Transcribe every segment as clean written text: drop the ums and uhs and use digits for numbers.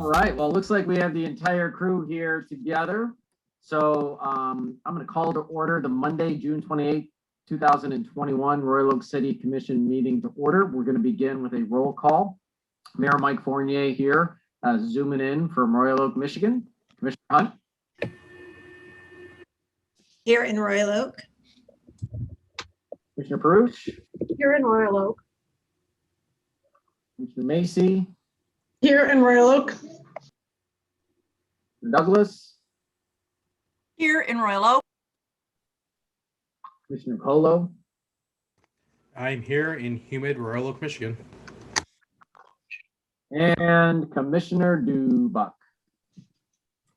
All right, well, it looks like we have the entire crew here together. So I'm going to call to order the Monday, June 28th, 2021 Royal Oak City Commission meeting to order. We're going to begin with a roll call. Mayor Mike Fournier here, zooming in from Royal Oak, Michigan. Commissioner Hunt. Here in Royal Oak. Commissioner Perush. Here in Royal Oak. Commissioner Macy. Here in Royal Oak. Douglas. Here in Royal Oak. Commissioner Colo. I'm here in humid Royal Oak, Michigan. And Commissioner Dubuck.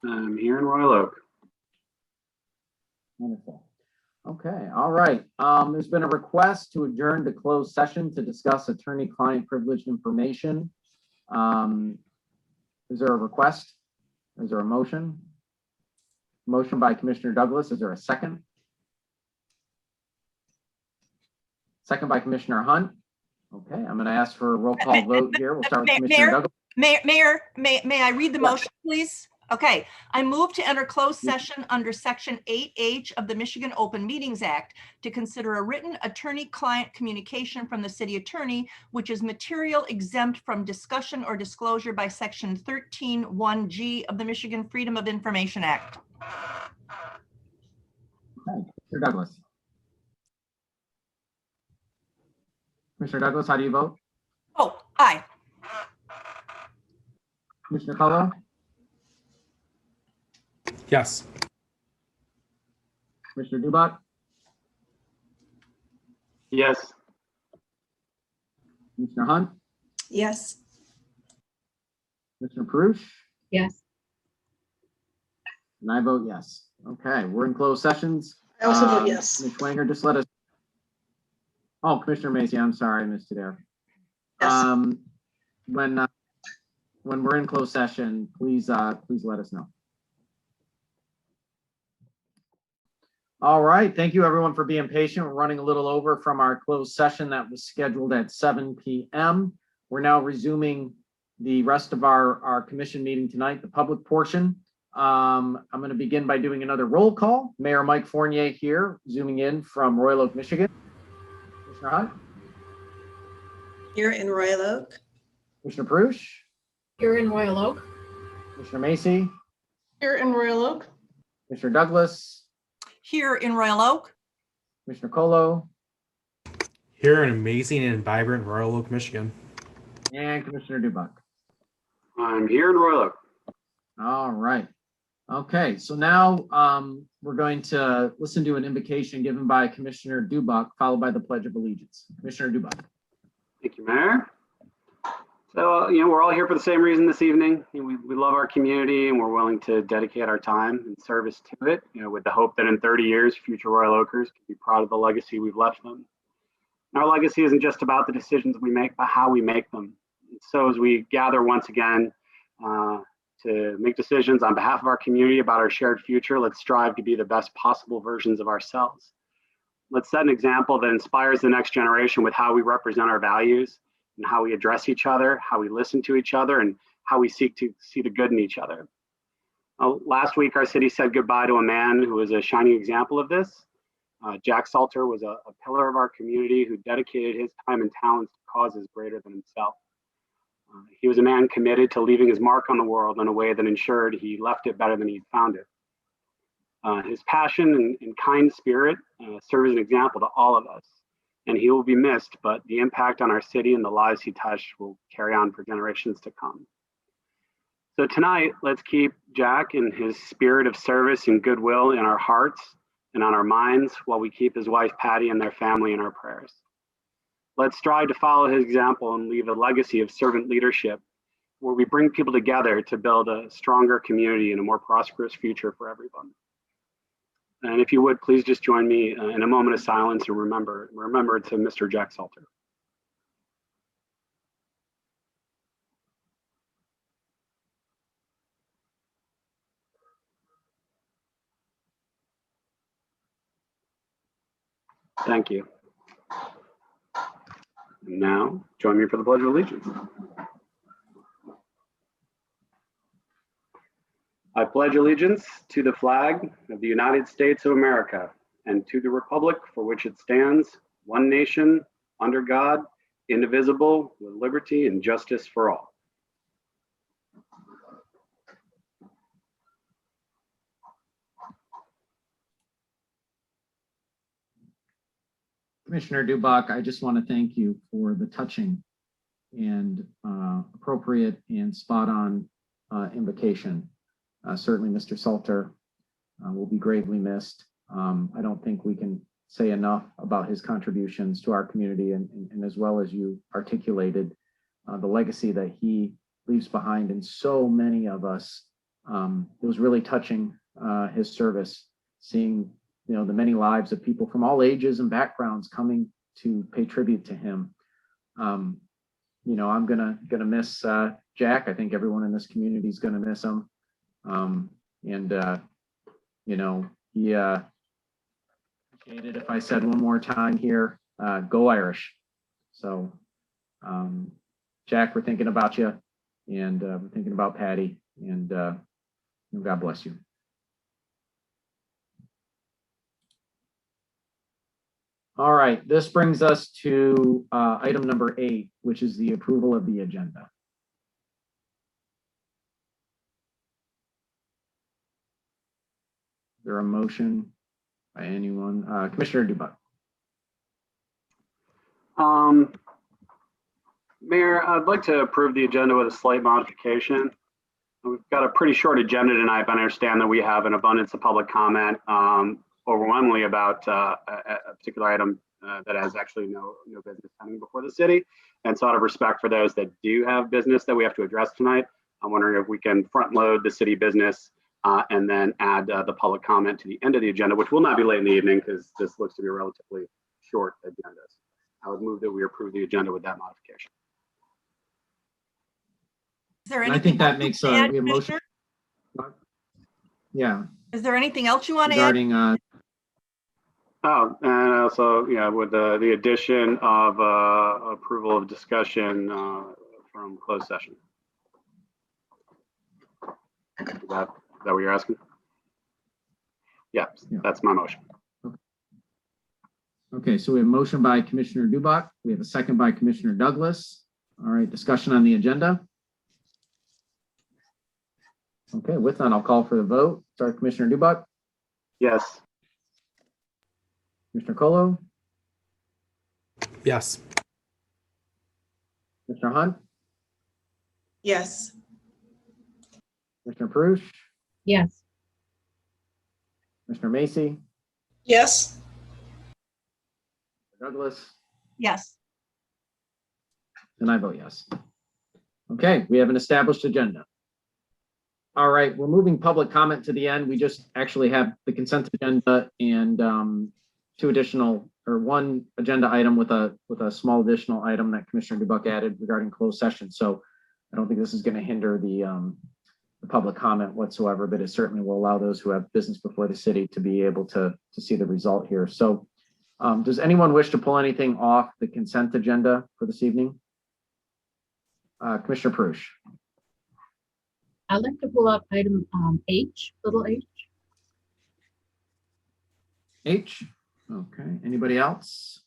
I'm here in Royal Oak. Wonderful. Okay, all right. There's been a request to adjourn to closed session to discuss attorney-client privileged information. Is there a request? Is there a motion? Motion by Commissioner Douglas. Is there a second? Second by Commissioner Hunt. Okay, I'm going to ask for a roll call vote here. We'll start with Commissioner Douglas. Mayor, may I read the motion, please? Okay, I move to enter closed session under Section 8H of the Michigan Open Meetings Act to consider a written attorney-client communication from the city attorney, which is material exempt from discussion or disclosure by Section 13(1)(g) of the Michigan Freedom of Information Act. Okay, Commissioner Douglas. Commissioner Douglas, how do you vote? Oh, aye. Commissioner Colo? Yes. Commissioner Dubuck? Yes. Commissioner Hunt? Yes. Commissioner Perush? Yes. And I vote yes. Okay, we're in closed sessions. I also vote yes. Ms. Schwanger, just let us. Oh, Commissioner Macy, I'm sorry, I missed you there. Yes. When we're in closed session, please let us know. All right, thank you everyone for being patient. We're running a little over from our closed session that was scheduled at 7 p.m. We're now resuming the rest of our commission meeting tonight, the public portion. I'm going to begin by doing another roll call. Mayor Mike Fournier here, zooming in from Royal Oak, Michigan. Commissioner Hunt. Here in Royal Oak. Commissioner Perush. Here in Royal Oak. Commissioner Macy. Here in Royal Oak. Commissioner Douglas. Here in Royal Oak. Commissioner Colo. Here in amazing and vibrant Royal Oak, Michigan. And Commissioner Dubuck. I'm here in Royal Oak. All right. Okay, so now we're going to listen to an invocation given by Commissioner Dubuck, followed by the Pledge of Allegiance. Commissioner Dubuck. Thank you, Mayor. So, we're all here for the same reason this evening. We love our community and we're willing to dedicate our time and service to it, with the hope that in 30 years, future Royal Oakers can be proud of the legacy we've left them. And our legacy isn't just about the decisions we make, but how we make them. And so as we gather once again to make decisions on behalf of our community about our shared future, let's strive to be the best possible versions of ourselves. Let's set an example that inspires the next generation with how we represent our values and how we address each other, how we listen to each other, and how we seek to see the good in each other. Last week, our city said goodbye to a man who was a shining example of this. Jack Salter was a pillar of our community who dedicated his time and talents to causes greater than himself. He was a man committed to leaving his mark on the world in a way that ensured he left it better than he'd found it. His passion and kind spirit serve as an example to all of us, and he will be missed, but the impact on our city and the lives he touched will carry on for generations to come. So tonight, let's keep Jack and his spirit of service and goodwill in our hearts and on our minds while we keep his wife, Patty, and their family in our prayers. Let's strive to follow his example and leave a legacy of servant leadership where we bring people together to build a stronger community and a more prosperous future for everyone. And if you would, please just join me in a moment of silence and remember to Mr. Jack Salter. Thank you. Now, join me for the Pledge of Allegiance. I pledge allegiance to the flag of the United States of America and to the republic for which it stands, one nation, under God, indivisible, with liberty and justice for all. Commissioner Dubak, I just want to thank you for the touching and appropriate and spot on invocation. Certainly, Mr. Salter will be gravely missed. I don't think we can say enough about his contributions to our community and as well as you articulated the legacy that he leaves behind in so many of us. It was really touching, his service, seeing the many lives of people from all ages and backgrounds coming to pay tribute to him. I'm gonna miss Jack. I think everyone in this community is gonna miss him. He appreciated if I said one more time here, go Irish. So, Jack, we're thinking about you, and we're thinking about Patty, and God bless you. All right, this brings us to item number 8, which is the approval of the agenda. Is there a motion by anyone? Commissioner Dubak. Mayor, I'd like to approve the agenda with a slight modification. We've got a pretty short agenda tonight, but I understand that we have an abundance of public comment, overwhelmingly about a particular item that has actually no business coming before the city. And so out of respect for those that do have business that we have to address tonight, I'm wondering if we can front load the city business and then add the public comment to the end of the agenda, which will not be late in the evening because this looks to be a relatively short agenda. I would move that we approve the agenda with that modification. Is there I anything think that else makes you want to add, we have motion. Commissioner? Yeah, Is there anything else you want to add? regarding Oh, and also, yeah, with the addition of approval of discussion from closed session. Is that what you're asking? Yeah, Yeah. that's my motion. Okay, so we have a motion by Commissioner Dubak. We have a second by Commissioner Douglas. All right, discussion on the agenda. Okay, with that, I'll call for the vote. Start Commissioner Dubak, Yes. Commissioner Colo, Yes. Commissioner Hunt, Yes. Commissioner Perush, Yes. Commissioner Macy, Yes. Douglas, Yes. and I vote yes. Okay, we have an established agenda. All right, we're moving public comment to the end. We just actually have the consent agenda and one agenda item with a small additional item that Commissioner Dubak added regarding closed session. So I don't think this is going to hinder the public comment whatsoever, but it certainly will allow those who have business before the city to be able to see the result here. So does anyone wish to pull anything off the consent agenda for this evening? Commissioner Perush. I'd like to pull up item H, little h. H. Okay, anybody else?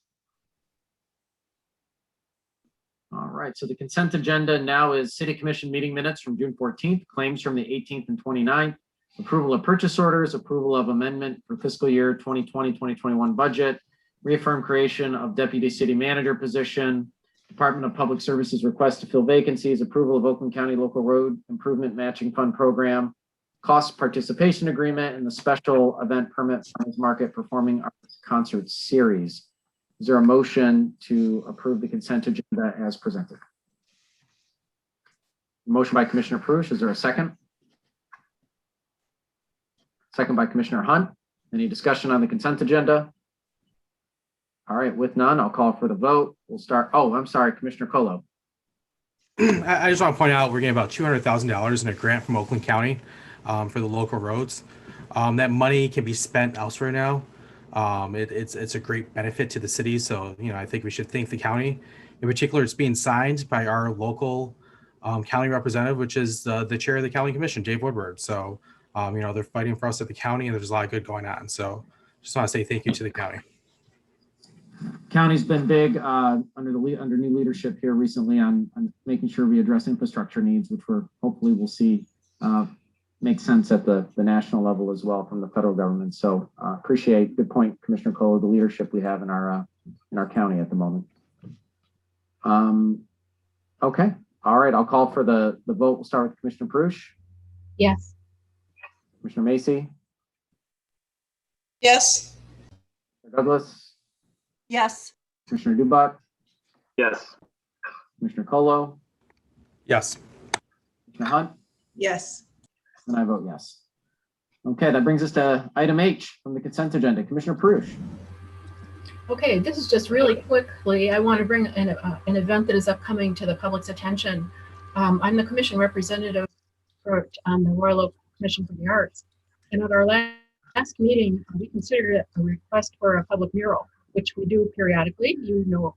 All right, so the consent agenda now is City Commission meeting minutes from June 14th, claims from the 18th and 29th, approval of purchase orders, approval of amendment for fiscal year 2020-2021 budget, reaffirm creation of deputy city manager position, Department of Public Services request to fill vacancies, approval of Oakland County Local Road Improvement Matching Fund Program, cost participation agreement, and the special event permit farmers market performing arts concert series. Is there a motion to approve the consent agenda as presented? Motion by Commissioner Perush. Is there a second? Second by Commissioner Hunt. Any discussion on the consent agenda? All right, with none, I'll call for the vote. We'll start. Oh, I'm sorry, Commissioner Colo. I just want to point out we're getting about $200,000 in a grant from Oakland County for the local roads. That money can be spent elsewhere now. It's a great benefit to the city. So, I think we should thank the county. In particular, it's being signed by our local county representative, which is the chair of the county commission, Dave Woodward. So They're fighting for us at the county, and there's a lot of good going on. So just want to say thank you to the county. County's been big under new leadership here recently on making sure we address infrastructure needs, which hopefully we'll see make sense at the national level as well from the federal government. So appreciate, good point, Commissioner Cole, the leadership we have in our county at the moment. Okay, all right, I'll call for the vote. We'll start with Commissioner Perush, Yes. Commissioner Macy, Yes. Commissioner Douglas, Yes. Commissioner Dubak, Yes. Commissioner Colo, Yes. Commissioner Hunt, Yes. and I vote yes. Okay, that brings us to item H from the consent agenda. Commissioner Perush. Okay, this is just really quickly. I want to bring an event that is upcoming to the public's attention. I'm the commission representative for the Royal Oak Commission for the Arts. And at our last meeting, we considered it a request for a public mural, which we do periodically. You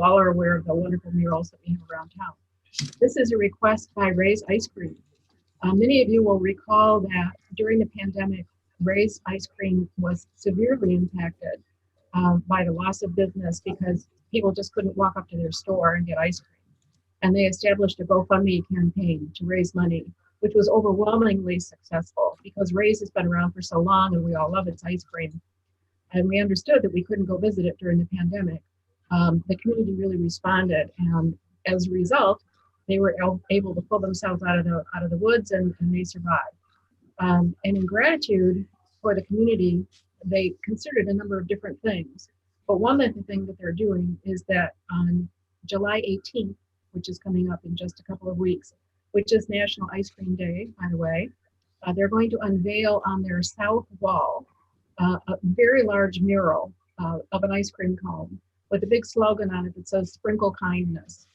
all are aware of the wonderful murals that we have around town. This is a request by Ray's Ice Cream. Many of you will recall that during the pandemic, Ray's Ice Cream was severely impacted by the loss of business because people just couldn't walk up to their store and get ice cream. And they established a GoFundMe campaign to raise money, which was overwhelmingly successful because Ray's has been around for so long and we all love its ice cream. And we understood that we couldn't go visit it during the pandemic. The community really responded, and as a result, they were able to pull themselves out of the woods, and they survived. And in gratitude for the community, they considered a number of different things. But one of the things that they're doing is that on July 18th, which is coming up in just a couple of weeks, which is National Ice Cream Day, by the way, they're going to unveil on their south wall a very large mural of an ice cream cone with a big slogan on it that says "Sprinkle Kindness."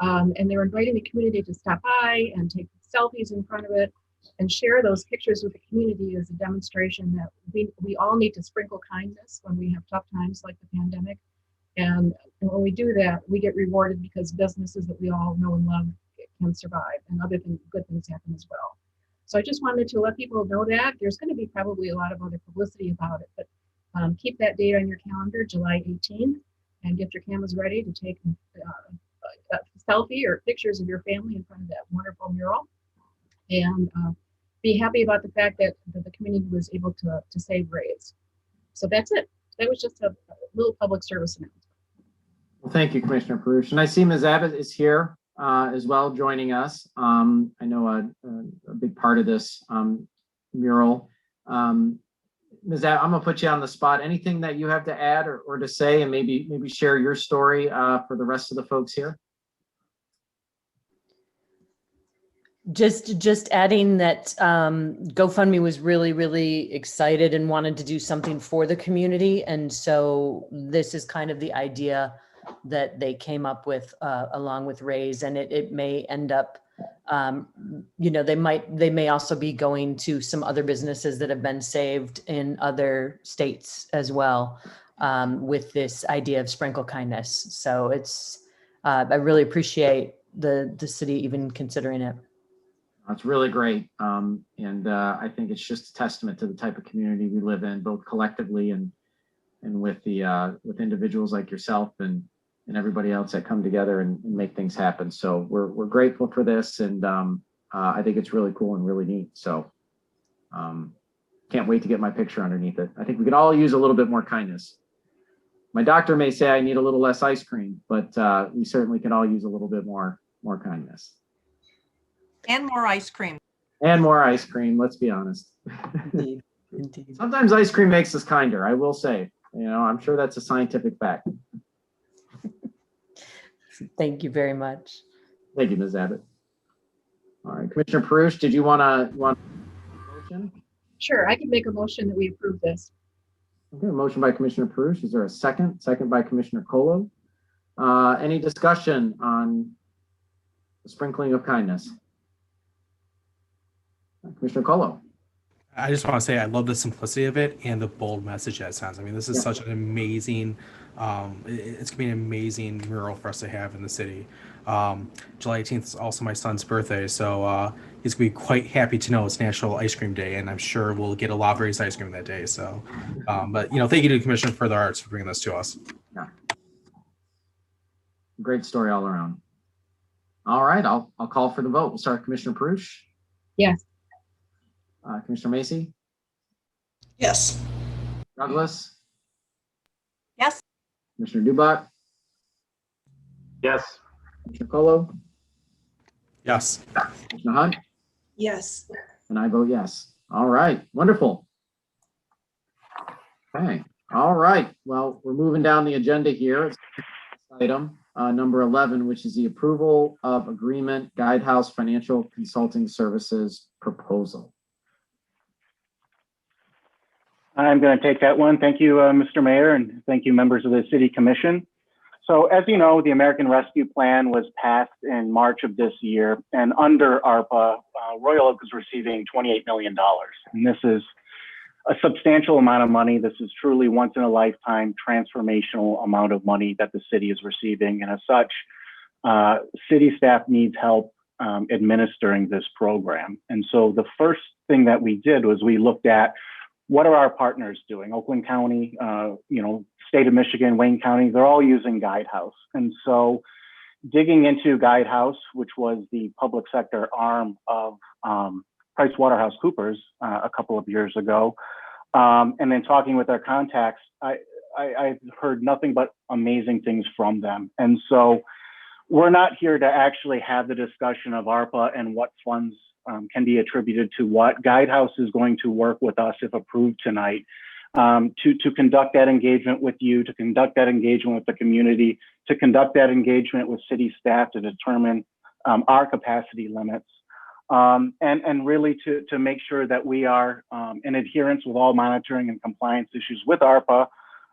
And they're inviting the community to stop by and take selfies in front of it and share those pictures with the community as a demonstration that we all need to sprinkle kindness when we have tough times like the pandemic. And when we do that, we get rewarded because businesses that we all know and love can survive, and other good things happen as well. So I just wanted to let people know that there's going to be probably a lot of other publicity about it, but keep that date on your calendar, July 18th, and get your cameras ready to take a selfie or pictures of your family in front of that wonderful mural, and be happy about the fact that the community was able to save Ray's. So that's it. That was just a little public service announcement. Well, thank you, Commissioner Perush. And I see Ms. Abbott is here as well, joining us. I know a big part of this mural. Ms. Abbott, I'm gonna put you on the spot. Anything that you have to add or to say, and maybe share your story for the rest of the folks here? Just adding that GoFundMe was really excited and wanted to do something for the community. And so this is kind of the idea that they came up with along with Ray's, and it may end up, they may also be going to some other businesses that have been saved in other states as well with this idea of sprinkle kindness. So it's, I really appreciate the city even considering it. That's really great. And I think it's just a testament to the type of community we live in, both collectively and with with individuals like yourself and everybody else that come together and make things happen. So we're grateful for this, and I think it's really cool and really neat. So can't wait to get my picture underneath it. I think we could all use a little bit more kindness. My doctor may say I need a little less ice cream, but we certainly can all use a little bit more kindness. And more ice cream. And more ice cream, let's be honest. Indeed. Sometimes ice cream makes us kinder, I will say. I'm sure that's a scientific fact. Thank you very much. Thank you, Ms. Abbott. All right, Commissioner Perush, did you want a motion? Sure, I can make a motion that we approve this. Okay, a motion by Commissioner Perush. Is there a second? Second by Commissioner Colo. Any discussion on the sprinkling of kindness? Commissioner Colo. I just want to say I love the simplicity of it and the bold message that it sounds. I mean, this is such an amazing It's gonna be an amazing mural for us to have in the city. July 18th is also my son's birthday, so he's gonna be quite happy to know it's National Ice Cream Day, and I'm sure we'll get a lot of ice cream that day. So, but thank you to the Commission for the Arts for bringing this to us. Great story all around. All right, I'll call for the vote. We'll start with Commissioner Perush. Yes. Commissioner Macy, Yes. Douglas, Yes. Commissioner Dubak, Yes. Commissioner Colo, Yes. Commissioner Hunt, Yes. and I vote yes. All right, wonderful. Okay, all right. Well, we're moving down the agenda here. Item number 11, which is the approval of agreement Guidehouse Financial Consulting Services proposal. I'm going to take that one. Thank you, Mr. Mayor, and thank you, members of the City Commission. So as you know, the American Rescue Plan was passed in March of this year, and under ARPA, Royal Oak is receiving $28 million. And this is a substantial amount of money. This is truly once in a lifetime transformational amount of money that the city is receiving. And as such, city staff needs help administering this program. And so the first thing that we did was we looked at what are our partners doing? Oakland County, state of Michigan, Wayne County, they're all using Guidehouse. And so digging into Guidehouse, which was the public sector arm of PricewaterhouseCoopers a couple of years ago, and then talking with their contacts, I heard nothing but amazing things from them. And so we're not here to actually have the discussion of ARPA and what funds can be attributed to what. Guidehouse is going to work with us, if approved tonight, to conduct that engagement with you, to conduct that engagement with the community, to conduct that engagement with city staff to determine our capacity limits, and really to make sure that we are in adherence with all monitoring and compliance issues with ARPA,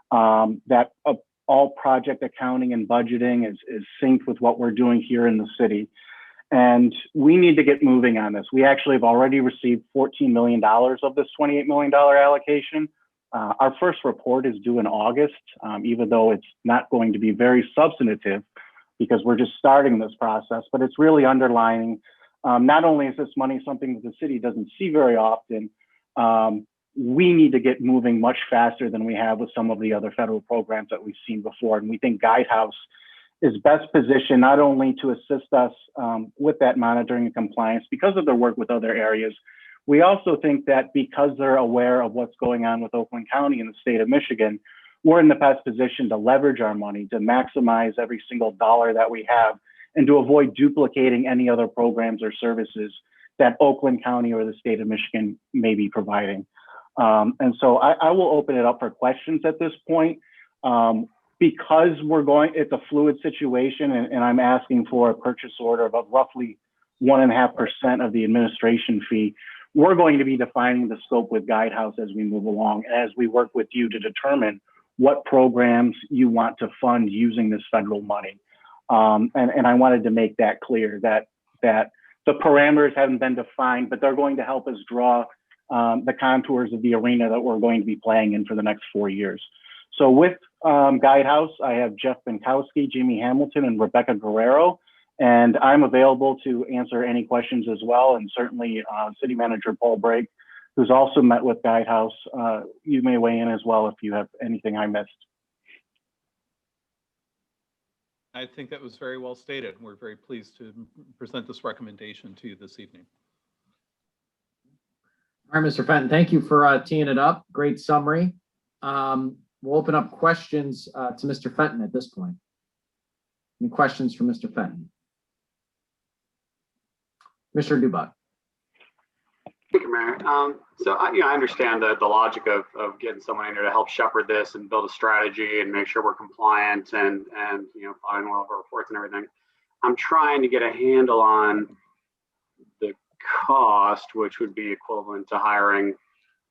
that all project accounting and budgeting is synced with what we're doing here in the city. And we need to get moving on this. We actually have already received $14 million of this $28 million allocation. Our first report is due in August, even though it's not going to be very substantive because we're just starting this process, but it's really underlining not only is this money something that the city doesn't see very often, we need to get moving much faster than we have with some of the other federal programs that we've seen before. And we think Guidehouse is best positioned not only to assist us with that monitoring and compliance because of their work with other areas. We also think that because they're aware of what's going on with Oakland County and the state of Michigan, we're in the best position to leverage our money, to maximize every single dollar that we have, and to avoid duplicating any other programs or services that Oakland County or the state of Michigan may be providing. And so I will open it up for questions at this point. Because it's a fluid situation, and I'm asking for a purchase order of roughly 1.5% of the administration fee, we're going to be defining the scope with Guidehouse as we move along, as we work with you to determine what programs you want to fund using this federal money. And I wanted to make that clear that the parameters haven't been defined, but they're going to help us draw the contours of the arena that we're going to be playing in for the next 4 years. So with Guidehouse, I have Jeff Binkowski, Jimmy Hamilton, and Rebecca Guerrero, and I'm available to answer any questions as well. And certainly City Manager Paul Brake, who's also met with Guidehouse, you may weigh in as well if you have anything I missed. I think that was very well stated. We're very pleased to present this recommendation to you this evening. All right, Mr. Fenton, thank you for teeing it up. Great summary. We'll open up questions to Mr. Fenton at this point. Any questions for Mr. Fenton? Mr. Dubak. Thank you, Mayor. So I understand the logic of getting someone in here to help shepherd this and build a strategy and make sure we're compliant and following all of our reports and everything. I'm trying to get a handle on the cost, which would be equivalent to hiring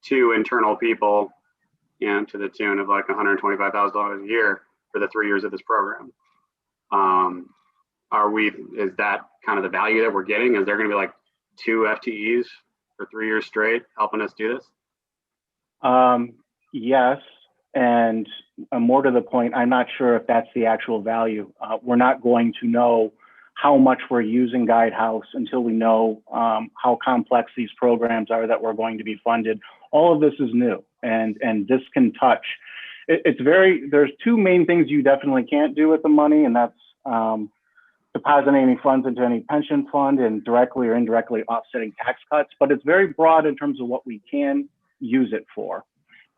2 internal people, to the tune of like $125,000 a year for the 3 years of this program. Is that kind of the value that we're getting? Is there going to be like 2 FTEs for 3 years straight helping us do this? Yes. And more to the point, I'm not sure if that's the actual value. We're not going to know how much we're using Guidehouse until we know how complex these programs are that we're going to be funded. All of this is new, and this can touch. There's two main things you definitely can't do with the money, and that's depositing any funds into any pension fund and directly or indirectly offsetting tax cuts. But it's very broad in terms of what we can use it for.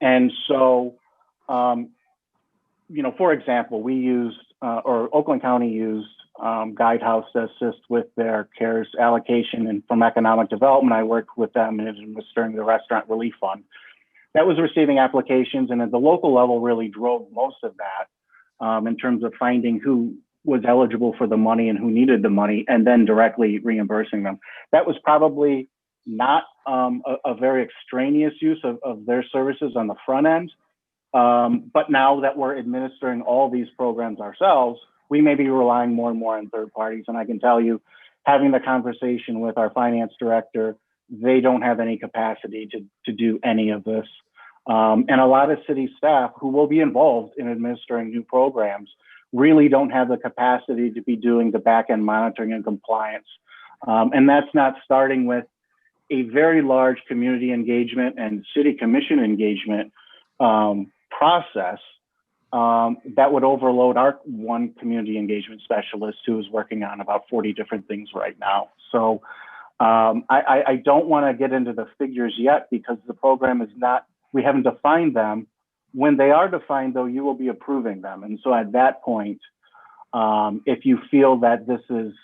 And so, for example, we used, or Oakland County used Guidehouse to assist with their CARES allocation, and from economic development, I worked with them in administering the restaurant relief fund. That was receiving applications, and at the local level really drove most of that in terms of finding who was eligible for the money and who needed the money, and then directly reimbursing them. That was probably not a very extraneous use of their services on the front end. But now that we're administering all these programs ourselves, we may be relying more and more on third parties. And I can tell you, having the conversation with our finance director, they don't have any capacity to do any of this. And a lot of city staff who will be involved in administering new programs really don't have the capacity to be doing the back-end monitoring and compliance. And that's not starting with a very large community engagement and city commission engagement process that would overload our one community engagement specialist who is working on about 40 different things right now. So I don't want to get into the figures yet because the program is not, we haven't defined them. When they are defined, though, you will be approving them. And so at that point, if you feel that this is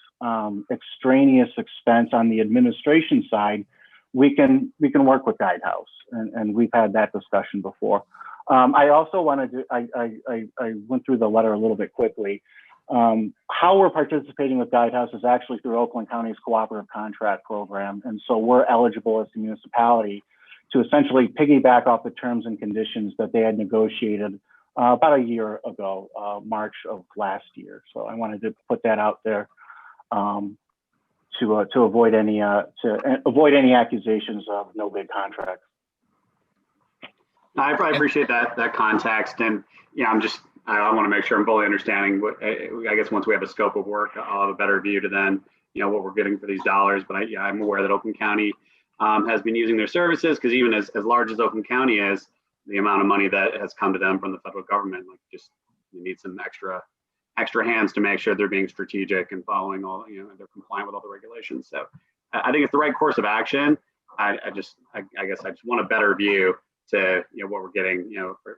extraneous expense on the administration side, we can work with Guidehouse, and we've had that discussion before. I also wanted to, I went through the letter a little bit quickly. How we're participating with Guidehouse is actually through Oakland County's cooperative contract program. And so we're eligible as a municipality to essentially piggyback off the terms and conditions that they had negotiated about a year ago, March of last year. So I wanted to put that out there to avoid any accusations of no bid contracts. I appreciate that context, and I want to make sure I'm fully understanding what, I guess once we have a scope of work, I'll have a better view to then, what we're getting for these dollars. But I'm aware that Oakland County has been using their services, because even as large as Oakland County is, the amount of money that has come to them from the federal government, you need some extra hands to make sure they're being strategic and following all, they're compliant with all the regulations. So I think it's the right course of action. I guess I just want a better view to what we're getting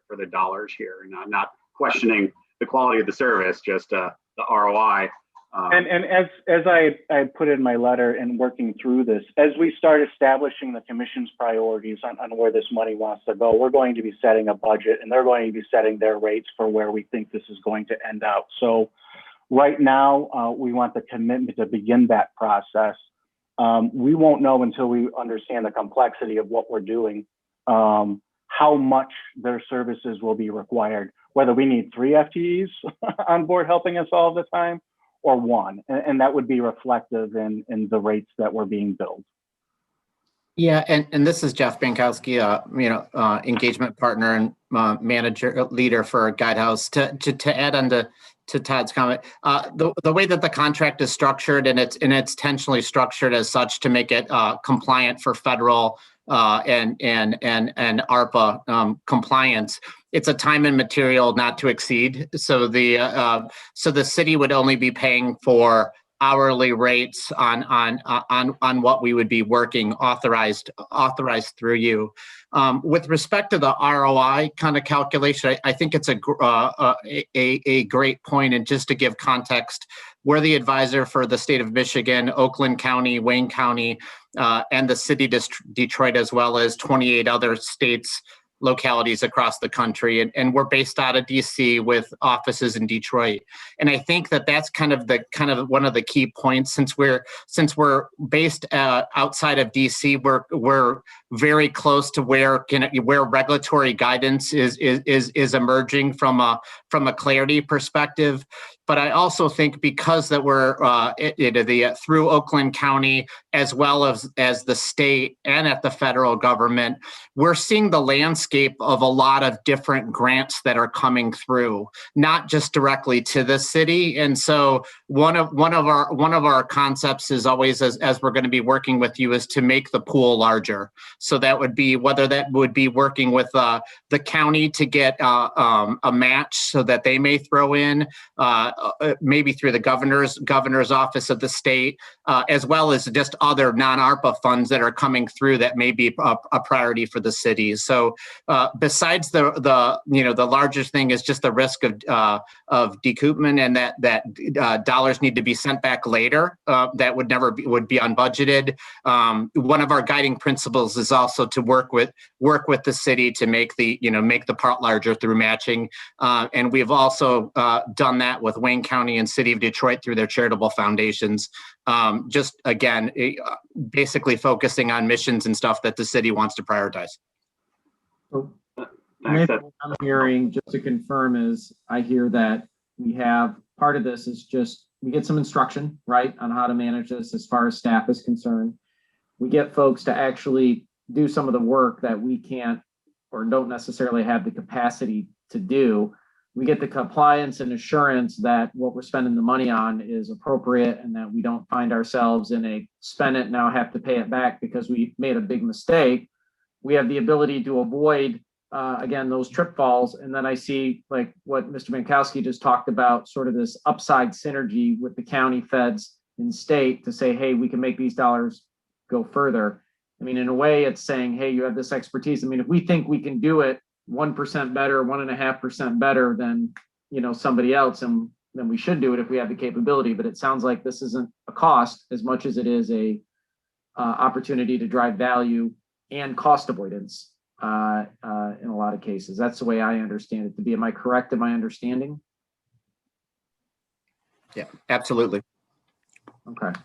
for the dollars here, not questioning the quality of the service, just the ROI. And as I put in my letter and working through this, as we start establishing the commission's priorities on where this money wants to go, we're going to be setting a budget, and they're going to be setting their rates for where we think this is going to end out. So right now, we want the commitment to begin that process. We won't know until we understand the complexity of what we're doing, how much their services will be required, whether we need 3 FTEs on board helping us all the time, or 1, and that would be reflective in the rates that were being billed. Yeah, and this is Jeff Bankowski, engagement partner and manager leader for Guidehouse. To add on to Todd's comment, the way that the contract is structured, and it's intentionally structured as such to make it compliant for federal and ARPA compliance. It's a time and material not to exceed. So the city would only be paying for hourly rates on what we would be working authorized through you. With respect to the ROI kind of calculation, I think it's a great point. And just to give context, we're the advisor for the state of Michigan, Oakland County, Wayne County, and the city of Detroit, as well as 28 other states, localities across the country, and we're based out of DC with offices in Detroit. And I think that's kind of one of the key points, since we're based outside of DC, we're very close to where regulatory guidance is emerging from a clarity perspective. But I also think because that we're through Oakland County as well as the state and at the federal government, we're seeing the landscape of a lot of different grants that are coming through, not just directly to the city. And so one of our concepts is always, as we're going to be working with you, is to make the pool larger. So that would be whether that would be working with the county to get a match so that they may throw in, maybe through the governor's office of the state, as well as just other non-ARPA funds that are coming through that may be a priority for the cities. So besides the largest thing is just the risk of decoupment, and that dollars need to be sent back later. That would never would be unbudgeted. One of our guiding principles is also to work with the city to make the part larger through matching, and we've also done that with Wayne County and City of Detroit through their charitable foundations. Just again, basically focusing on missions and stuff that the city wants to prioritize. So maybe what I'm hearing, just to confirm, is I hear that we have part of this is just we get some instruction, right, on how to manage this as far as staff is concerned. We get folks to actually do some of the work that we can't or don't necessarily have the capacity to do. We get the compliance and assurance that what we're spending the money on is appropriate and that we don't find ourselves in a spend it, now have to pay it back because we made a big mistake. We have the ability to avoid, again, those trip falls. And then I see like what Mr. Minkowski just talked about, sort of this upside synergy with the county, feds, and state to say, hey, we can make these dollars go further. I mean, in a way, it's saying, hey, you have this expertise. I mean, if we think we can do it 1% better, 1.5% better than somebody else, and then we should do it if we have the capability. But it sounds like this isn't a cost as much as it is a opportunity to drive value and cost avoidance in a lot of cases. That's the way I understand it to be. Am I correct in my understanding? Yeah, absolutely. Okay.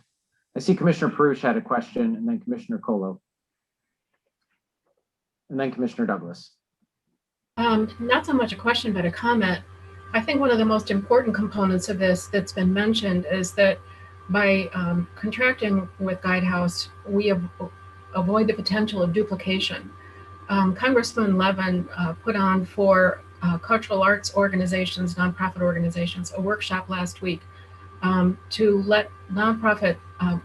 I see Commissioner Perush had a question, and then Commissioner Colo, and then Commissioner Douglas. Not so much a question, but a comment. I think one of the most important components of this that's been mentioned is that by contracting with Guidehouse, we avoid the potential of duplication. Congressman Levin put on for cultural arts organizations, nonprofit organizations, a workshop last week to let nonprofit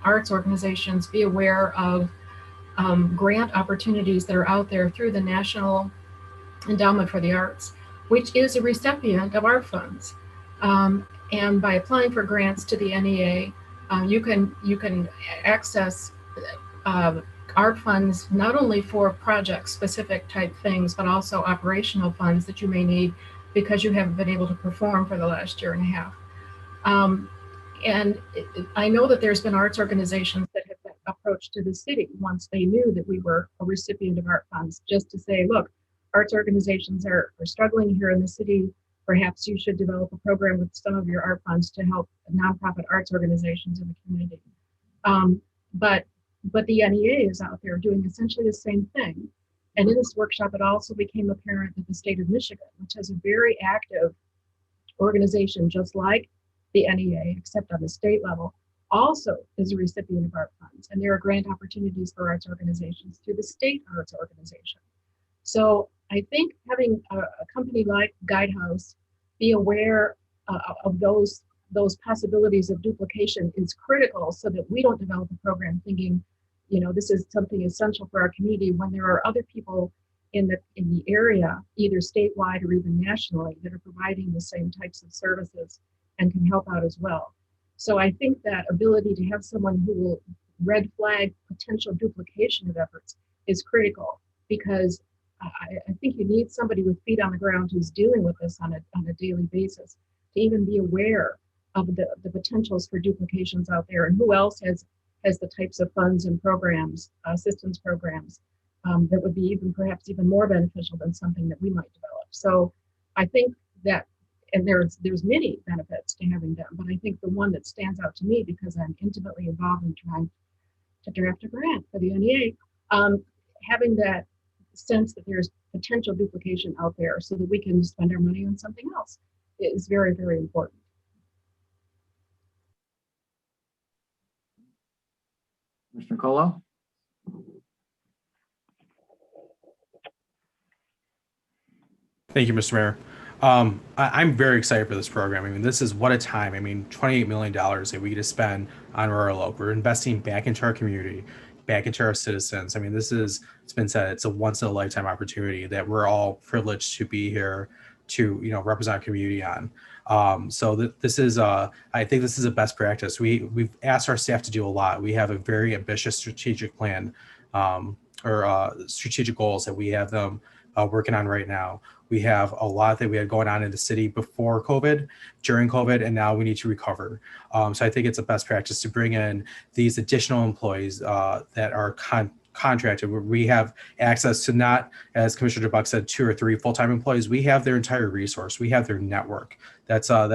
arts organizations be aware of grant opportunities that are out there through the National Endowment for the Arts, which is a recipient of art funds. And by applying for grants to the NEA, you can access art funds not only for project specific type things, but also operational funds that you may need because you haven't been able to perform for the last year and a half. And I know that there's been arts organizations that have been approached to the city once they knew that we were a recipient of art funds, just to say, look, arts organizations are struggling here in the city. Perhaps you should develop a program with some of your art funds to help nonprofit arts organizations in the community. But the NEA is out there doing essentially the same thing. And in this workshop, it also became apparent that the state of Michigan, which has a very active organization just like the NEA, except on the state level, also is a recipient of art funds. And there are grant opportunities for arts organizations through the state arts organization. So I think having a company like Guidehouse be aware of those possibilities of duplication is critical, so that we don't develop a program thinking, this is something essential for our community when there are other people in the area, either statewide or even nationally, that are providing the same types of services and can help out as well. So I think that ability to have someone who will red flag potential duplication of efforts is critical, because I think you need somebody with feet on the ground who's dealing with this on a daily basis to even be aware of the potentials for duplications out there, and who else has the types of funds and programs, assistance programs that would be perhaps even more beneficial than something that we might develop. So I think that, and there's many benefits to having them, but I think the one that stands out to me, because I'm intimately involved in trying to draft a grant for the NEA, having that sense that there's potential duplication out there so that we can spend our money on something else is very, very important. Commissioner Colo? Thank you, Mr. Mayor. I'm very excited for this program. I mean, this is what a time. I mean, $28 million that we get to spend on Royal Oak. We're investing back into our community, back into our citizens. I mean, it's been said, it's a once in a lifetime opportunity that we're all privileged to be here to, represent our community on. This is, I think this is a best practice. We've asked our staff to do a lot. We have a very ambitious strategic plan, or strategic goals that we have them working on right now. We have a lot that we had going on in the city before COVID, during COVID, and now we need to recover. So I think it's a best practice to bring in these additional employees that are contracted, where we have access to, not, as Commissioner DeBuck said, 2 or 3 full-time employees. We have their entire resource. We have their network. That's a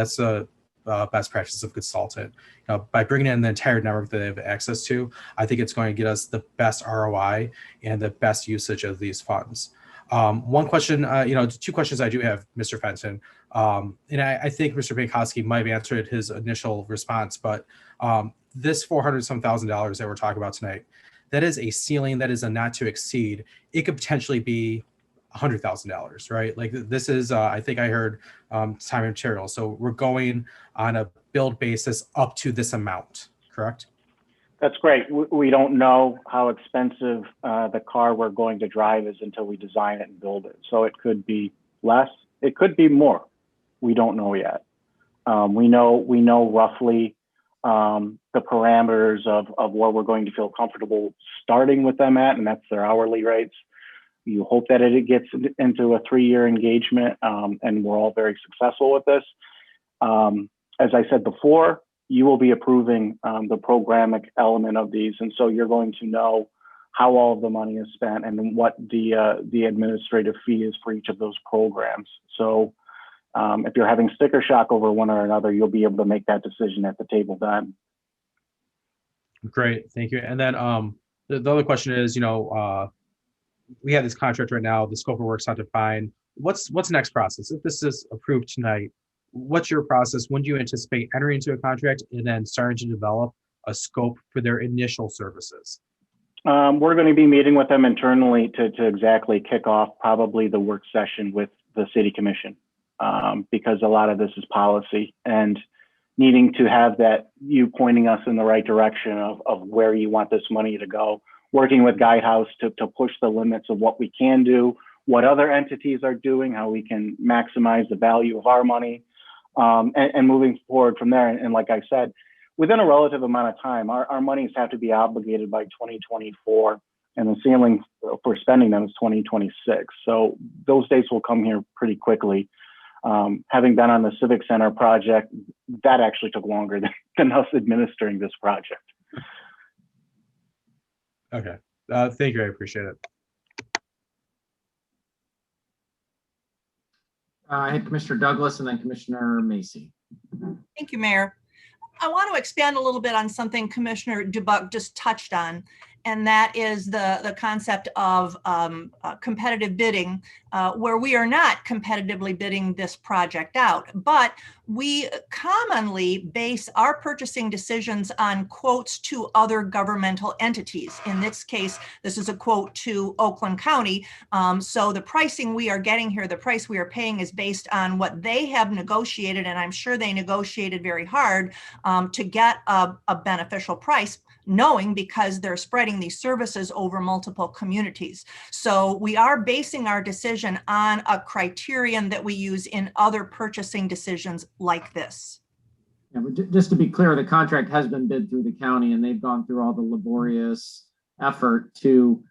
best practice of consultant. By bringing in the entire network that they have access to, I think it's going to get us the best ROI and the best usage of these funds. One question, 2 questions I do have, Mr. Fenton, and I think Mr. Bankowski might have answered his initial response, but this $400-some-thousand that we're talking about tonight, that is a ceiling, that is a not to exceed. It could potentially be $100,000, right? Like, this is, I think I heard time and material. So we're going on a build basis up to this amount, correct? That's great. We don't know how expensive the car we're going to drive is until we design it and build it. So it could be less, it could be more. We don't know yet. We know roughly the parameters of where we're going to feel comfortable starting with them at, and that's their hourly rates. You hope that it gets into a 3-year engagement, and we're all very successful with this. As I said before, you will be approving the programmatic element of these. And so you're going to know how all of the money is spent and then what the administrative fee is for each of those programs. So if you're having sticker shock over one or another, you'll be able to make that decision at the table then. Great, thank you. And then the other question is, we have this contract right now, the scope of work's not defined. What's the next process? If this is approved tonight, what's your process? When do you anticipate entering into a contract and then starting to develop a scope for their initial services? We're going to be meeting with them internally to exactly kick off probably the work session with the city commission, because a lot of this is policy and needing to have that, you pointing us in the right direction of where you want this money to go, working with Guidehouse to push the limits of what we can do, what other entities are doing, how we can maximize the value of our money, and moving forward from there. And like I said, within a relative amount of time, our monies have to be obligated by 2024, and the ceiling for spending them is 2026. So those dates will come here pretty quickly. Having been on the Civic Center project, that actually took longer than us administering this project. Okay, thank you, I appreciate it. I had Commissioner Douglas and then Commissioner Macy. Thank you, Mayor. I want to expand a little bit on something Commissioner DeBuck just touched on, and that is the concept of competitive bidding, where we are not competitively bidding this project out, but we commonly base our purchasing decisions on quotes to other governmental entities. In this case, this is a quote to Oakland County. So the pricing we are getting here, the price we are paying, is based on what they have negotiated, and I'm sure they negotiated very hard to get a beneficial price, knowing because they're spreading these services over multiple communities. So we are basing our decision on a criterion that we use in other purchasing decisions like this. Yeah, but just to be clear, the contract has been bid through the county and they've gone through all the laborious effort to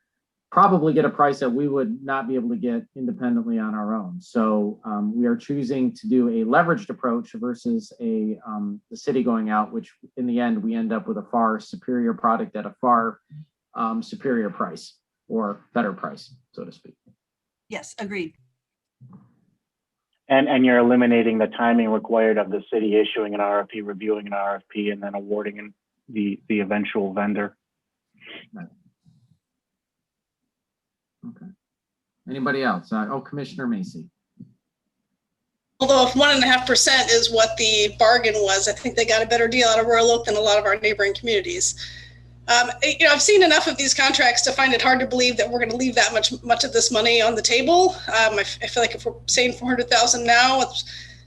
probably get a price that we would not be able to get independently on our own. So we are choosing to do a leveraged approach versus the city going out, which in the end, we end up with a far superior product at a far superior price, or better price, so to speak. Yes, agreed. And you're eliminating the timing required of the city issuing an RFP, reviewing an RFP, and then awarding the eventual vendor. Right. Okay. Anybody else? Oh, Commissioner Macy. Although if 1.5% is what the bargain was, I think they got a better deal out of Royal Oak than a lot of our neighboring communities. I've seen enough of these contracts to find it hard to believe that we're going to leave that much of this money on the table. I feel like if we're saying 400,000 now,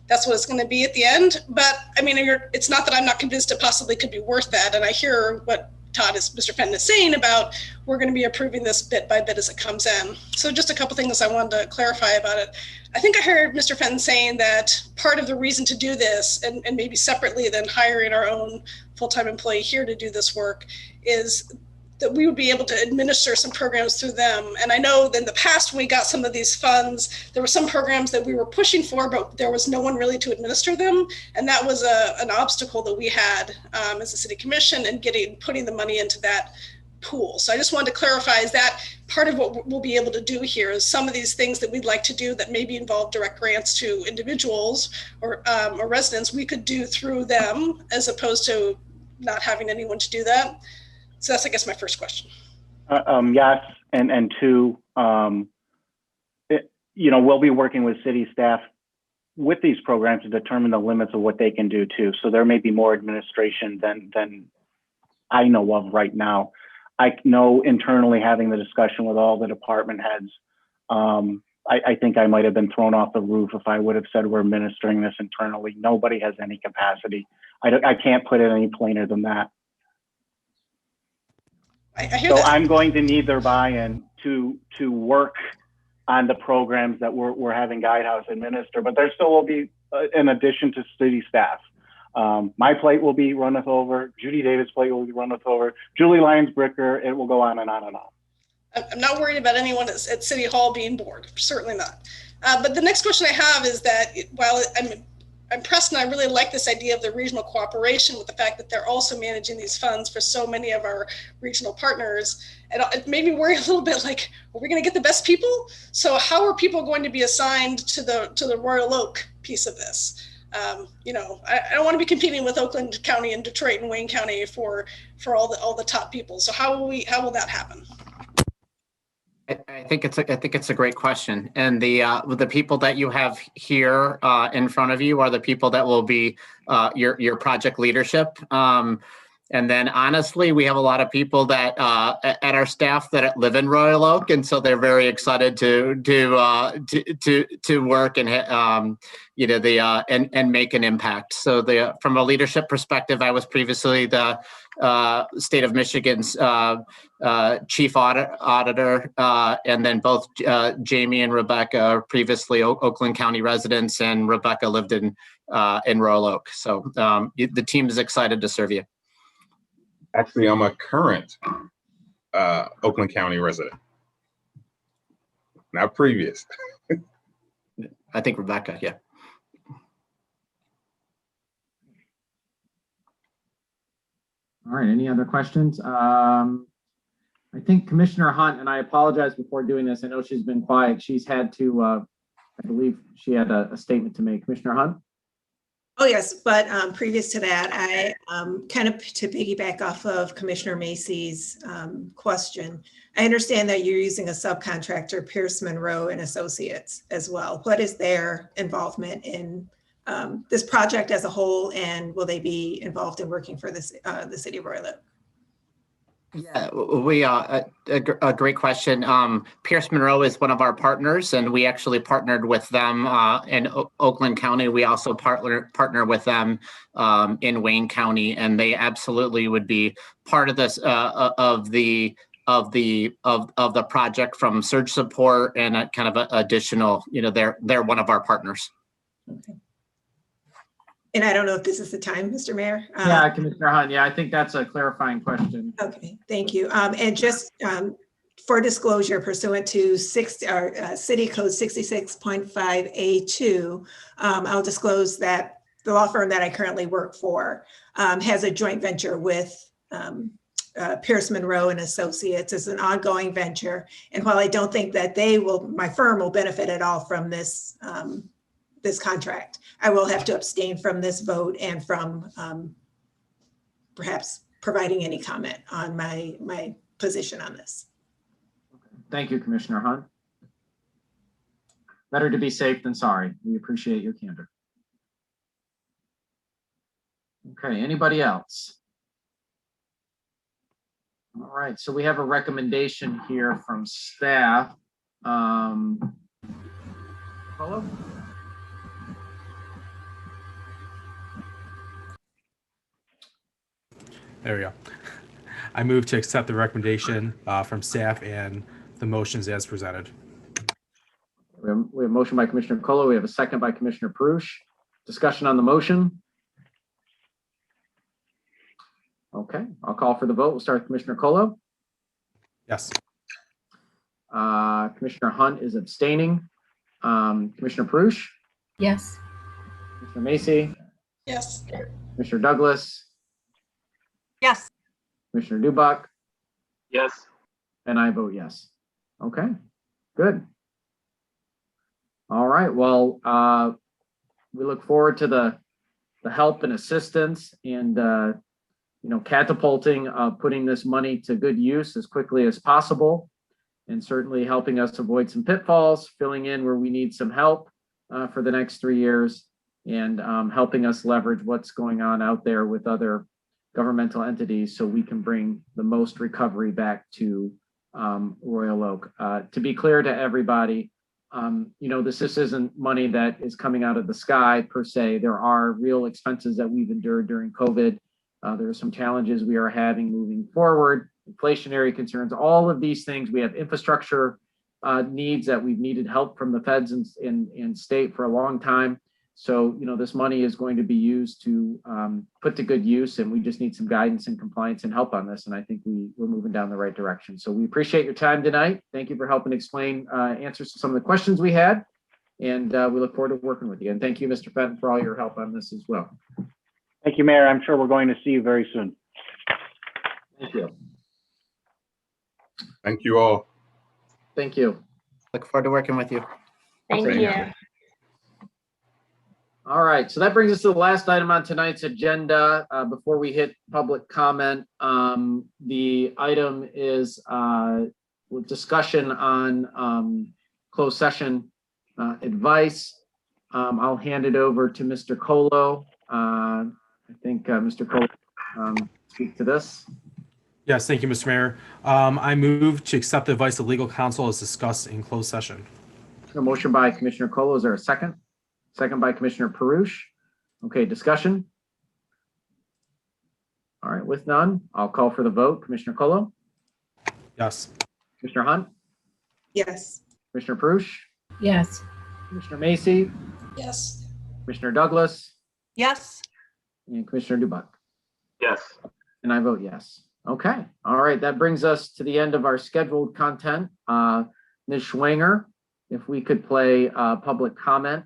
that's what it's going to be at the end. But I mean, it's not that I'm not convinced it possibly could be worth that. And I hear what Mr. Fenton is saying about we're going to be approving this bit by bit as it comes in. So just a couple things I wanted to clarify about it. I think I heard Mr. Fenton saying that part of the reason to do this, and maybe separately than hiring our own full-time employee here to do this work, is that we would be able to administer some programs through them. And I know that in the past, when we got some of these funds, there were some programs that we were pushing for, but there was no one really to administer them. And that was an obstacle that we had as a city commission and putting the money into that pool. So I just wanted to clarify, is that part of what we'll be able to do here is some of these things that we'd like to do that maybe involve direct grants to individuals or residents, we could do through them as opposed to not having anyone to do that. So that's, I guess, my first question. Yes, and two, we'll be working with city staff with these programs to determine the limits of what they can do too. So there may be more administration than I know of right now. I know internally, having the discussion with all the department heads, I think I might have been thrown off the roof if I would have said we're administering this internally. Nobody has any capacity. I can't put it any plainer than that. I hear So that. I'm going to need their buy-in to work on the programs that we're having Guidehouse administer, but there still will be in addition to city staff. My plate will be runneth over. Judy Davis' plate will be runneth over. Julie Lyons-Bricker, it will go on and on and on. I'm not worried about anyone at City Hall being bored, certainly not. But the next question I have is that while I'm impressed and I really like this idea of the regional cooperation with the fact that they're also managing these funds for so many of our regional partners, and it made me worry a little bit like, are we going to get the best people? So how are people going to be assigned to the Royal Oak piece of this? I don't want to be competing with Oakland County and Detroit and Wayne County for all the top people. So how will that happen? I think it's a great question, and the people that you have here in front of you are the people that will be your project leadership. And then honestly, we have a lot of people that at our staff that live in Royal Oak, and so they're very excited to work and and make an impact. So from a leadership perspective, I was previously the state of Michigan's chief auditor, and then both Jamie and Rebecca are previously Oakland County residents, and Rebecca lived in Royal Oak. So the team is excited to serve you. Actually, I'm a current Oakland County resident, not previous. I think Rebecca, yeah. All right, any other questions? I think Commissioner Hunt, and I apologize before doing this, I know she's been quiet. She's had to, I believe she had a statement to make. Commissioner Hunt? Oh, yes, but previous to that, I kind of to piggyback off of Commissioner Macy's question, I understand that you're using a subcontractor, Pierce Monroe and Associates as well. What is their involvement in this project as a whole, and will they be involved in working for this, the city of Royal Oak? Yeah, we a great question. Pierce Monroe is one of our partners, and we actually partnered with them in Oakland County. We also partner with them in Wayne County, and they absolutely would be part of this of the project from surge support and a kind of additional. They're one of our partners. Okay. And I don't know if this is the time, Mr. Mayor. Yeah, Commissioner Hunt. Yeah, I think that's a clarifying question. Okay, thank you. And just for disclosure, pursuant to City Code 66.5A2, I'll disclose that the law firm that I currently work for has a joint venture with Pierce Monroe and Associates. It's an ongoing venture. And while I don't think that my firm will benefit at all from this this contract, I will have to abstain from this vote and from perhaps providing any comment on my position on this. Thank you, Commissioner Hunt. Better to be safe than sorry. We appreciate your candor. Okay, anybody else? All right, so we have a recommendation here from staff. Hello? There we go. I move to accept the recommendation from staff and the motions as presented. We have a motion by Commissioner Colo. We have a second by Commissioner Perush. Discussion on the motion. Okay, I'll call for the vote. We'll start with Commissioner Colo. Yes. Commissioner Hunt is abstaining. Commissioner Perush, Yes. Commissioner Macy, Yes. Commissioner Douglas, Yes. Commissioner Dubak, Yes. and I vote yes. Okay, good. All right, well, we look forward to the help and assistance and, catapulting, putting this money to good use as quickly as possible, and certainly helping us avoid some pitfalls, filling in where we need some help for the next 3 years, and helping us leverage what's going on out there with other governmental entities so we can bring the most recovery back to Royal Oak. To be clear to everybody, this isn't money that is coming out of the sky per se. There are real expenses that we've endured during COVID. There are some challenges we are having moving forward, inflationary concerns, all of these things. We have infrastructure needs that we've needed help from the feds and state for a long time. So, this money is going to be used to put to good use, and we just need some guidance and compliance and help on this. And I think we're moving down the right direction. So we appreciate your time tonight. Thank you for helping explain answers to some of the questions we had. And we look forward to working with you. And thank you, Mr. Fenton, for all your help on this as well. Thank you, Mayor. I'm sure we're going to see you very soon. Thank you. Thank you all. Thank you. Look forward to working with you. Thank Thank you. you. All right, so that brings us to the last item on tonight's agenda. Before we hit public comment, the item is discussion on closed session advice. I'll hand it over to Mr. Colo. I think Mr. Colo speak to this. Yes, thank you, Mr. Mayor. I move to accept the advice of legal counsel as discussed in closed session. A motion by Commissioner Colo. Is there a second? Second by Commissioner Perush. Okay, discussion. All right, with none, I'll call for the vote. Commissioner Colo, Yes. Commissioner Hunt, Yes. Commissioner Perush, Yes. Commissioner Macy, Yes. Commissioner Douglas, Yes. and Commissioner Dubak. Yes. And I vote yes. Okay, all right, that brings us to the end of our scheduled content. Ms. Schwanger, if we could play public comment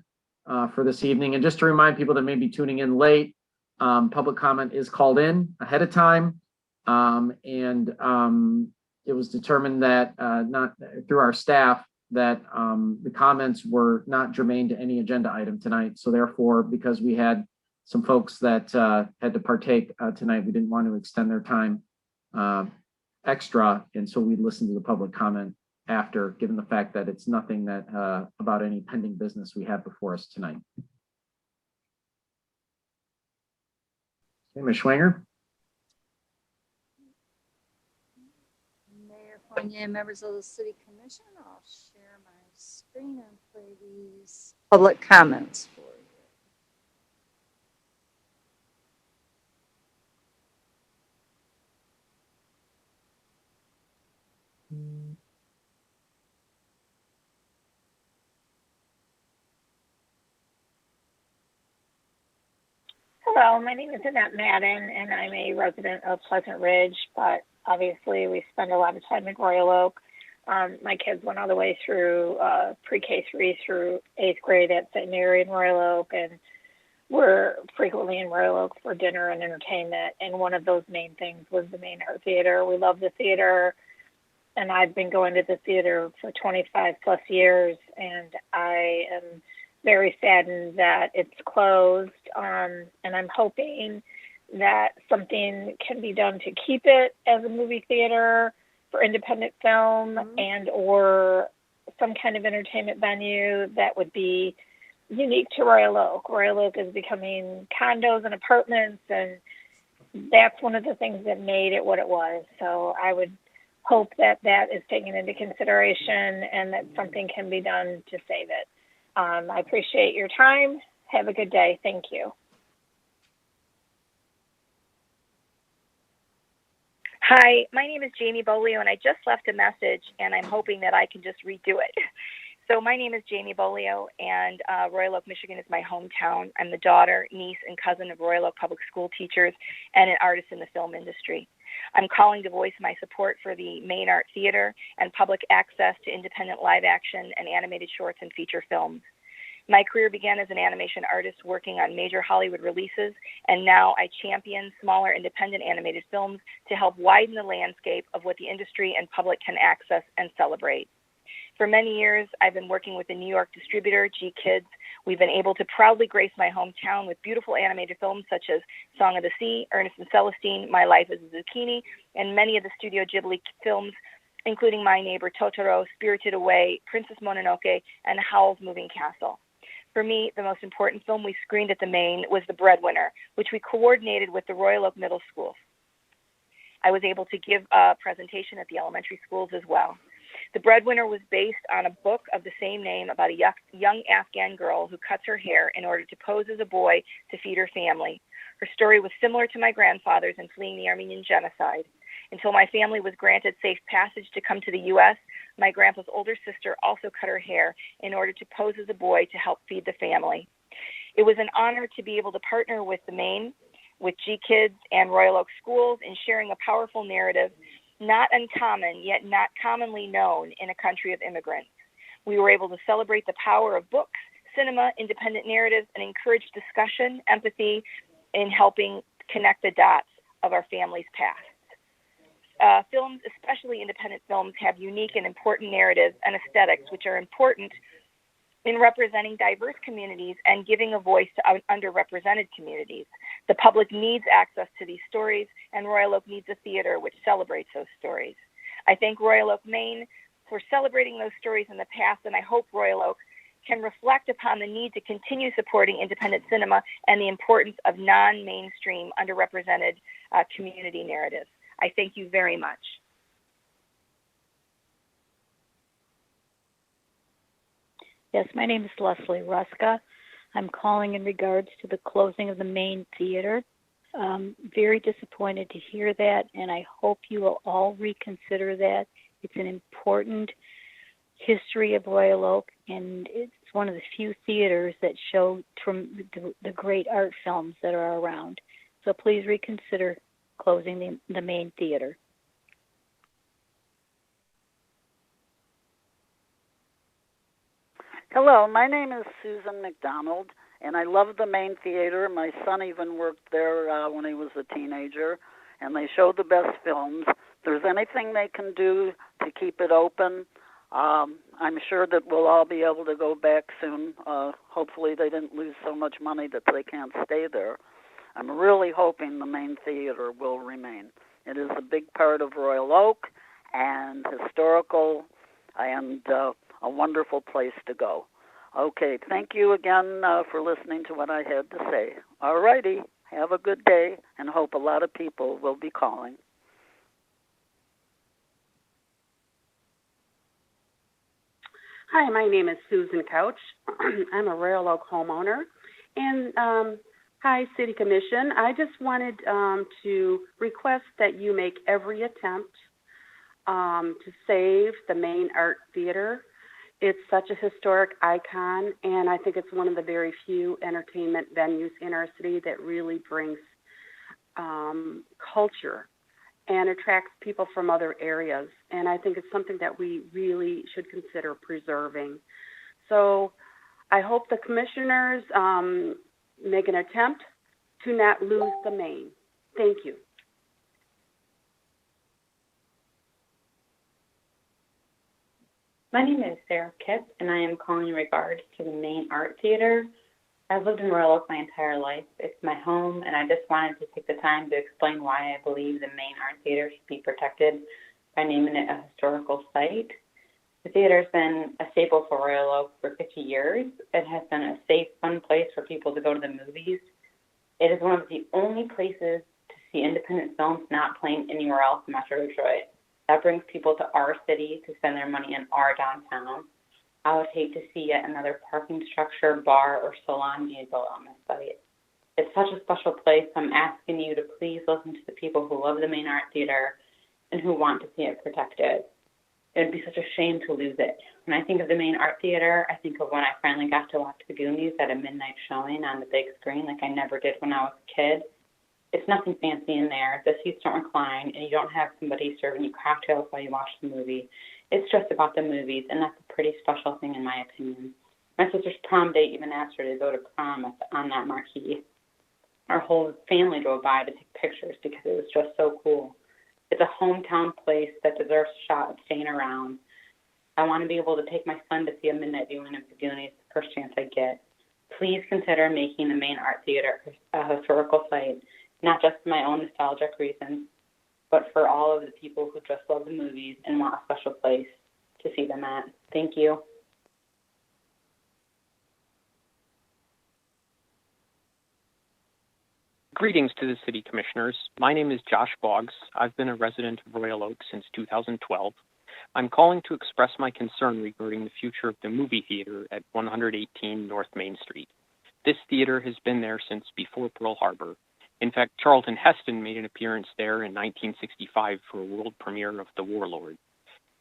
for this evening. And just to remind people that may be tuning in late, public comment is called in ahead of time. It was determined that not through our staff that the comments were not germane to any agenda item tonight. So therefore, because we had some folks that had to partake tonight, we didn't want to extend their time extra. And so we listened to the public comment after, given the fact that it's nothing that about any pending business we have before us tonight. Okay, Ms. Schwanger. Mayor Fournier, members of the City Commission, I'll share my screen and play these public comments for you. Hello, my name is Annette Madden, and I'm a resident of Pleasant Ridge, but obviously we spend a lot of time in Royal Oak. My kids went all the way through pre-K 3 through 8th grade at St. Mary in Royal Oak, and we're frequently in Royal Oak for dinner and entertainment, and one of those main things was the Main Art Theater. We love the theater, and I've been going to the theater for 25 plus years, and I am very saddened that it's closed, and I'm hoping that something can be done to keep it as a movie theater. for independent film and or some kind of entertainment venue that would be unique to Royal Oak. Royal Oak is becoming condos and apartments, and that's one of the things that made it what it was. So I would hope that that is taken into consideration and that something can be done to save it. I appreciate your time. Have a good day. Thank you. Hi, my name is Jamie Bolio, and I just left a message, and I'm hoping that I can just redo it. So my name is Jamie Bolio, and Royal Oak, Michigan is my hometown. I'm the daughter, niece, and cousin of Royal Oak public school teachers and an artist in the film industry. I'm calling to voice my support for the Maine Art Theater and public access to independent live action and animated shorts and feature films. My career began as an animation artist working on major Hollywood releases, and now I champion smaller independent animated films to help widen the landscape of what the industry and public can access and celebrate. For many years, I've been working with the New York distributor, G Kids. We've been able to proudly grace my hometown with beautiful animated films such as Song of the Sea, Ernest and Celestine, My Life as a Zucchini, and many of the Studio Ghibli films, including My Neighbor Totoro, Spirited Away, Princess Mononoke, and Howl's Moving Castle. For me, the most important film we screened at the Maine was The Breadwinner, which we coordinated with the Royal Oak Middle School. I was able to give a presentation at the elementary schools as well. The Breadwinner was based on a book of the same name about a young Afghan girl who cuts her hair in order to pose as a boy to feed her family. Her story was similar to my grandfather's in fleeing the Armenian genocide. Until my family was granted safe passage to come to the U.S., my grandpa's older sister also cut her hair in order to pose as a boy to help feed the family. It was an honor to be able to partner with the Maine, with G Kids and Royal Oak Schools in sharing a powerful narrative, not uncommon, yet not commonly known in a country of immigrants. We were able to celebrate the power of books, cinema, independent narratives, and encourage discussion, empathy, in helping connect the dots of our family's past. Films, especially independent films, have unique and important narratives and aesthetics, which are important in representing diverse communities and giving a voice to underrepresented communities. The public needs access to these stories, and Royal Oak needs a theater which celebrates those stories. I thank Royal Oak, Maine for celebrating those stories in the past, and I hope Royal Oak can reflect upon the need to continue supporting independent cinema and the importance of non-mainstream, underrepresented community narratives. I thank you very much. Yes, my name is Leslie Ruska. I'm calling in regards to the closing of the Maine Theater. Very disappointed to hear that, and I hope you will all reconsider that. It's an important history of Royal Oak, and it's one of the few theaters that show from the great art films that are around. So please reconsider closing the Maine Theater. Hello, my name is Susan McDonald, and I love the Maine Theater. My son even worked there when he was a teenager, and they show the best films. If there's anything they can do to keep it open, I'm sure that we'll all be able to go back soon. Hopefully they didn't lose so much money that they can't stay there. I'm really hoping the Maine Theater will remain. It is a big part of Royal Oak and historical and a wonderful place to go. Okay, thank you again for listening to what I had to say. All righty, have a good day, and hope a lot of people will be calling. Hi, my name is Susan Couch. I'm a Royal Oak homeowner. And hi, City Commission. I just wanted to request that you make every attempt to save the Maine Art Theater. It's such a historic icon, and I think it's one of the very few entertainment venues in our city that really brings culture and attracts people from other areas. And I think it's something that we really should consider preserving. So I hope the commissioners make an attempt to not lose the Maine. Thank you. My name is Sarah Kipp, and I am calling in regards to the Maine Art Theater. I've lived in Royal Oak my entire life. It's my home, and I just wanted to take the time to explain why I believe the Maine Art Theater should be protected by naming it a historical site. The theater has been a staple for Royal Oak for 50 years. It has been a safe, fun place for people to go to the movies. It is one of the only places to see independent films not playing anywhere else in Metro Detroit. That brings people to our city to spend their money in our downtown. I would hate to see yet another parking structure, bar, or salon being built on this site. It's such a special place, so I'm asking you to please listen to the people who love the Main Art Theater and who want to see it protected. It would be such a shame to lose it. When I think of the Main Art Theater, I think of when I finally got to watch the Goonies at a midnight showing on the big screen like I never did when I was a kid. It's nothing fancy in there. The seats don't recline, and you don't have somebody serving you cocktails while you watch the movie. It's just about the movies, and that's a pretty special thing in my opinion. My sister's prom date even asked her to go to prom on that marquee. Our whole family drove by to take pictures because it was just so cool. It's a hometown place that deserves a shot of staying around. I want to be able to take my son to see a midnight viewing of the Goonies the first chance I get. Please consider making the Main Art Theater a historical site, not just for my own nostalgic reasons, but for all of the people who just love the movies and want a special place to see them at. Thank you. Greetings to the City Commissioners. My name is Josh Boggs. I've been a resident of Royal Oak since 2012. I'm calling to express my concern regarding the future of the movie theater at 118 North Main Street. This theater has been there since before Pearl Harbor. In fact, Charlton Heston made an appearance there in 1965 for a world premiere of The Warlord.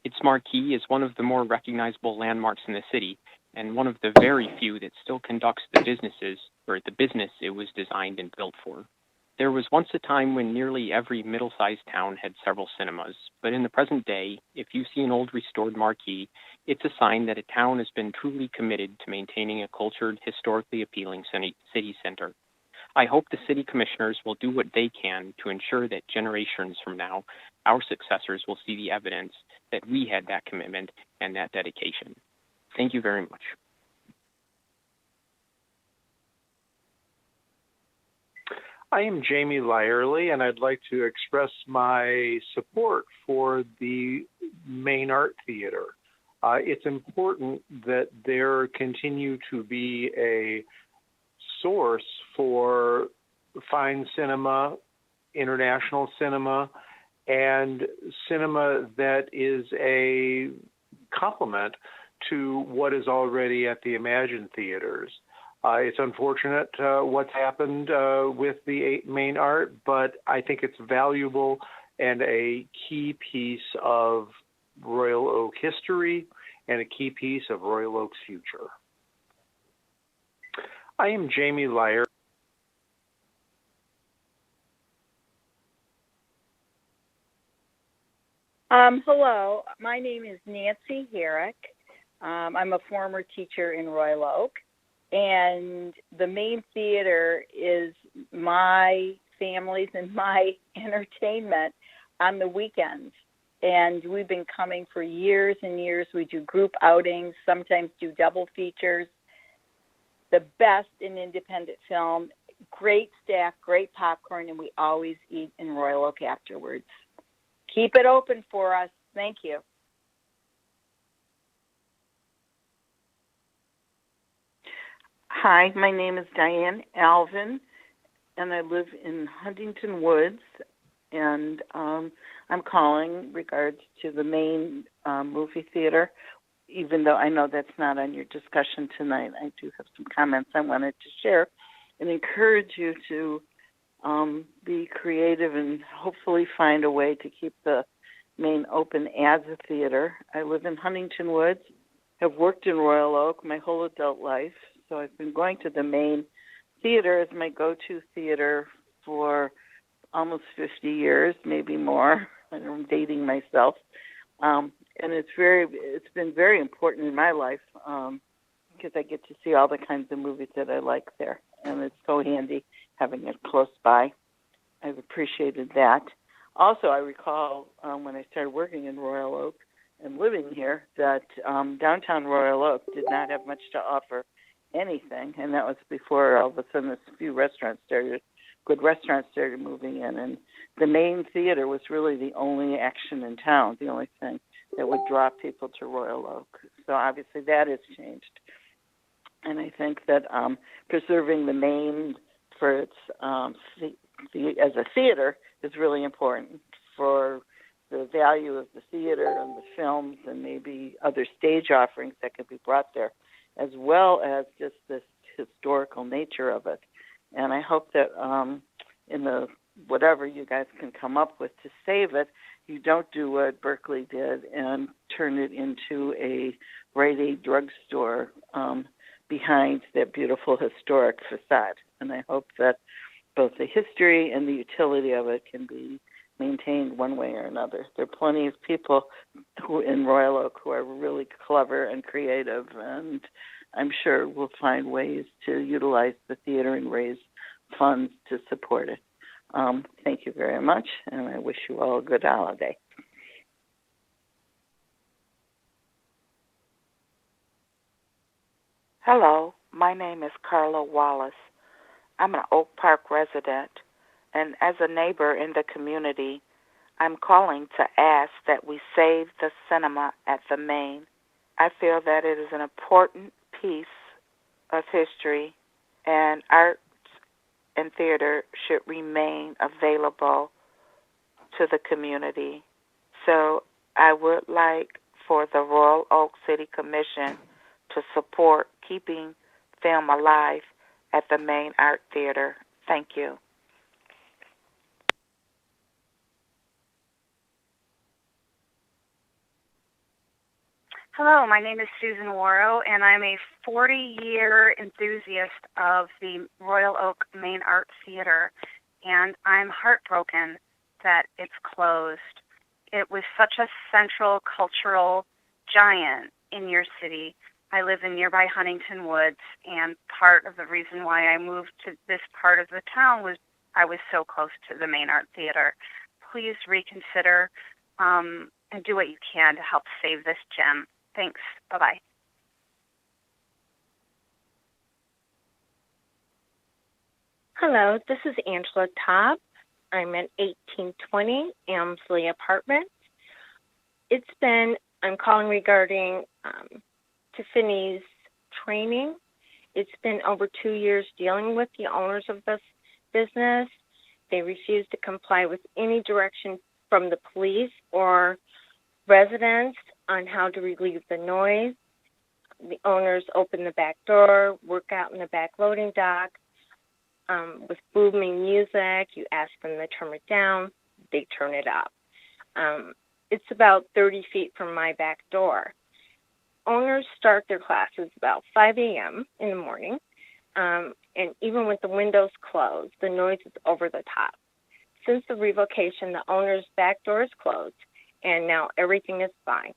Its marquee is one of the more recognizable landmarks in the city, and one of the very few that still conducts the business it was designed and built for. There was once a time when nearly every middle-sized town had several cinemas, but in the present day, if you see an old restored marquee, it's a sign that a town has been truly committed to maintaining a cultured, historically appealing city center. I hope the City Commissioners will do what they can to ensure that generations from now, our successors will see the evidence that we had that commitment and that dedication. Thank you very much. I am Jamie Lyerly, and I'd like to express my support for the Main Art Theater. It's important that there continue to be a source for fine cinema, international cinema, and cinema that is a complement to what is already at the Imagine theaters. It's unfortunate what's happened with the Main Art, but I think it's valuable and a key piece of Royal Oak history and a key piece of Royal Oak's future. I am Jamie Lyer. Hello, my name is Nancy Herrick. I'm a former teacher in Royal Oak, and the Main Theater is my family's and my entertainment on the weekends. And we've been coming for years and years. We do group outings, sometimes do double features. The best in independent film, great staff, great popcorn, and we always eat in Royal Oak afterwards. Keep it open for us. Thank you. Hi, my name is Diane Alvin, and I live in Huntington Woods, and I'm calling regards to the main movie theater. Even though I know that's not on your discussion tonight, I do have some comments I wanted to share and encourage you to be creative and hopefully find a way to keep the Main open as a theater. I live in Huntington Woods, have worked in Royal Oak my whole adult life, so I've been going to the Main Theater as my go-to theater for almost 50 years, maybe more. I'm dating myself. And it's been very important in my life because I get to see all the kinds of movies that I like there, and it's so handy having it close by. I've appreciated that. Also, I recall when I started working in Royal Oak and living here that downtown Royal Oak did not have much to offer anything, and that was before all of a sudden a few restaurants started good restaurants started moving in, and the main theater was really the only action in town, the only thing that would draw people to Royal Oak. So obviously that has changed. And I think that preserving the main for its as a theater is really important for the value of the theater and the films and maybe other stage offerings that could be brought there, as well as just the historical nature of it. And I hope that in the whatever you guys can come up with to save it, you don't do what Berkeley did and turn it into a Rite Aid drugstore behind that beautiful historic facade. And I hope that both the history and the utility of it can be maintained one way or another. There are plenty of people who in Royal Oak who are really clever and creative, and I'm sure we'll find ways to utilize the theater and raise funds to support it. Thank you very much, and I wish you all a good holiday. Hello, my name is Carla Wallace. I'm an Oak Park resident, and as a neighbor in the community, I'm calling to ask that we save the cinema at the Main. I feel that it is an important piece of history, and arts and theater should remain available to the community. So I would like for the Royal Oak City Commission to support keeping film alive at the Main Art Theater. Thank you. Hello, my name is Susan Warrow, and I'm a 40-year enthusiast of the Royal Oak Main Art Theater, and I'm heartbroken that it's closed. It was such a central cultural giant in your city. I live in nearby Huntington Woods, and part of the reason why I moved to this part of the town was I was so close to the Main Art Theater. Please reconsider and do what you can to help save this gem. Thanks. Bye-bye. Hello, this is Angela Tobb. I'm at 1820 Elmsley Apartments. I'm calling regarding Tiffany's training. It's been over 2 years dealing with the owners of this business. They refuse to comply with any direction from the police or residents on how to relieve the noise. The owners open the back door, work out in the back loading dock with booming music. You ask them to turn it down, they turn it up. It's about 30 feet from my back door. Owners start their classes about 5 a.m. in the morning, and even with the windows closed, the noise is over the top. Since the revocation, the owner's back door is closed, and now everything is fine.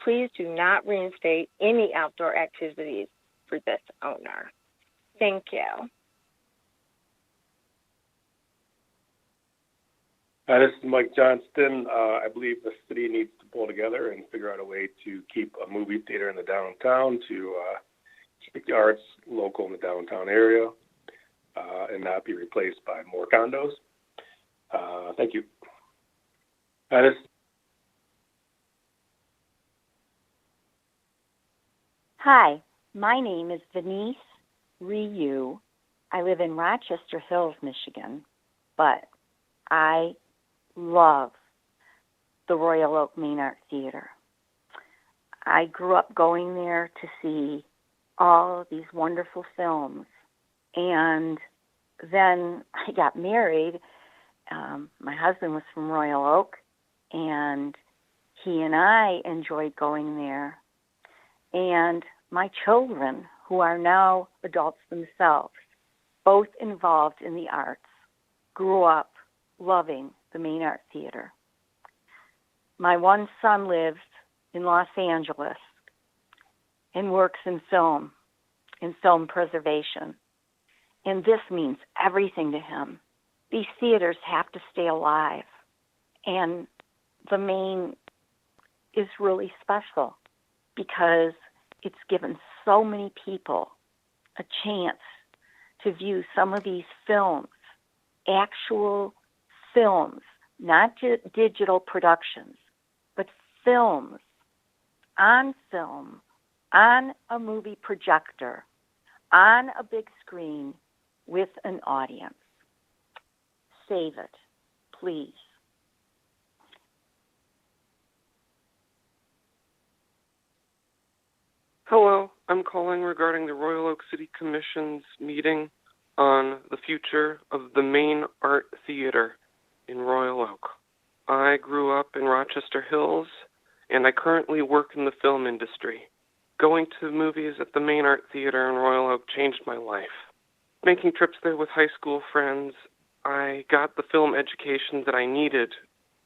Please do not reinstate any outdoor activities for this owner. Thank you. Hi, this is Mike Johnston. I believe the city needs to pull together and figure out a way to keep a movie theater in the downtown, to keep the arts local in the downtown area, and not be replaced by more condos. Thank you. Hi, my name is Denise Ryu. I live in Rochester Hills, Michigan, but I love the Royal Oak Main Art Theater. I grew up going there to see all of these wonderful films, and then I got married. My husband was from Royal Oak, and he and I enjoyed going there. And my children, who are now adults themselves, both involved in the arts, grew up loving the Main Art Theater. My one son lives in Los Angeles and works in film preservation. And this means everything to him. These theaters have to stay alive. And the Main is really special because it's given so many people a chance to view some of these films actual films, not digital productions, but films on film, on a movie projector, on a big screen with an audience. Save it, please. Hello, I'm calling regarding the Royal Oak City Commission's meeting on the future of the Main Art Theater in Royal Oak. I grew up in Rochester Hills, and I currently work in the film industry. Going to movies at the Main Art Theater in Royal Oak changed my life. Making trips there with high school friends, I got the film education that I needed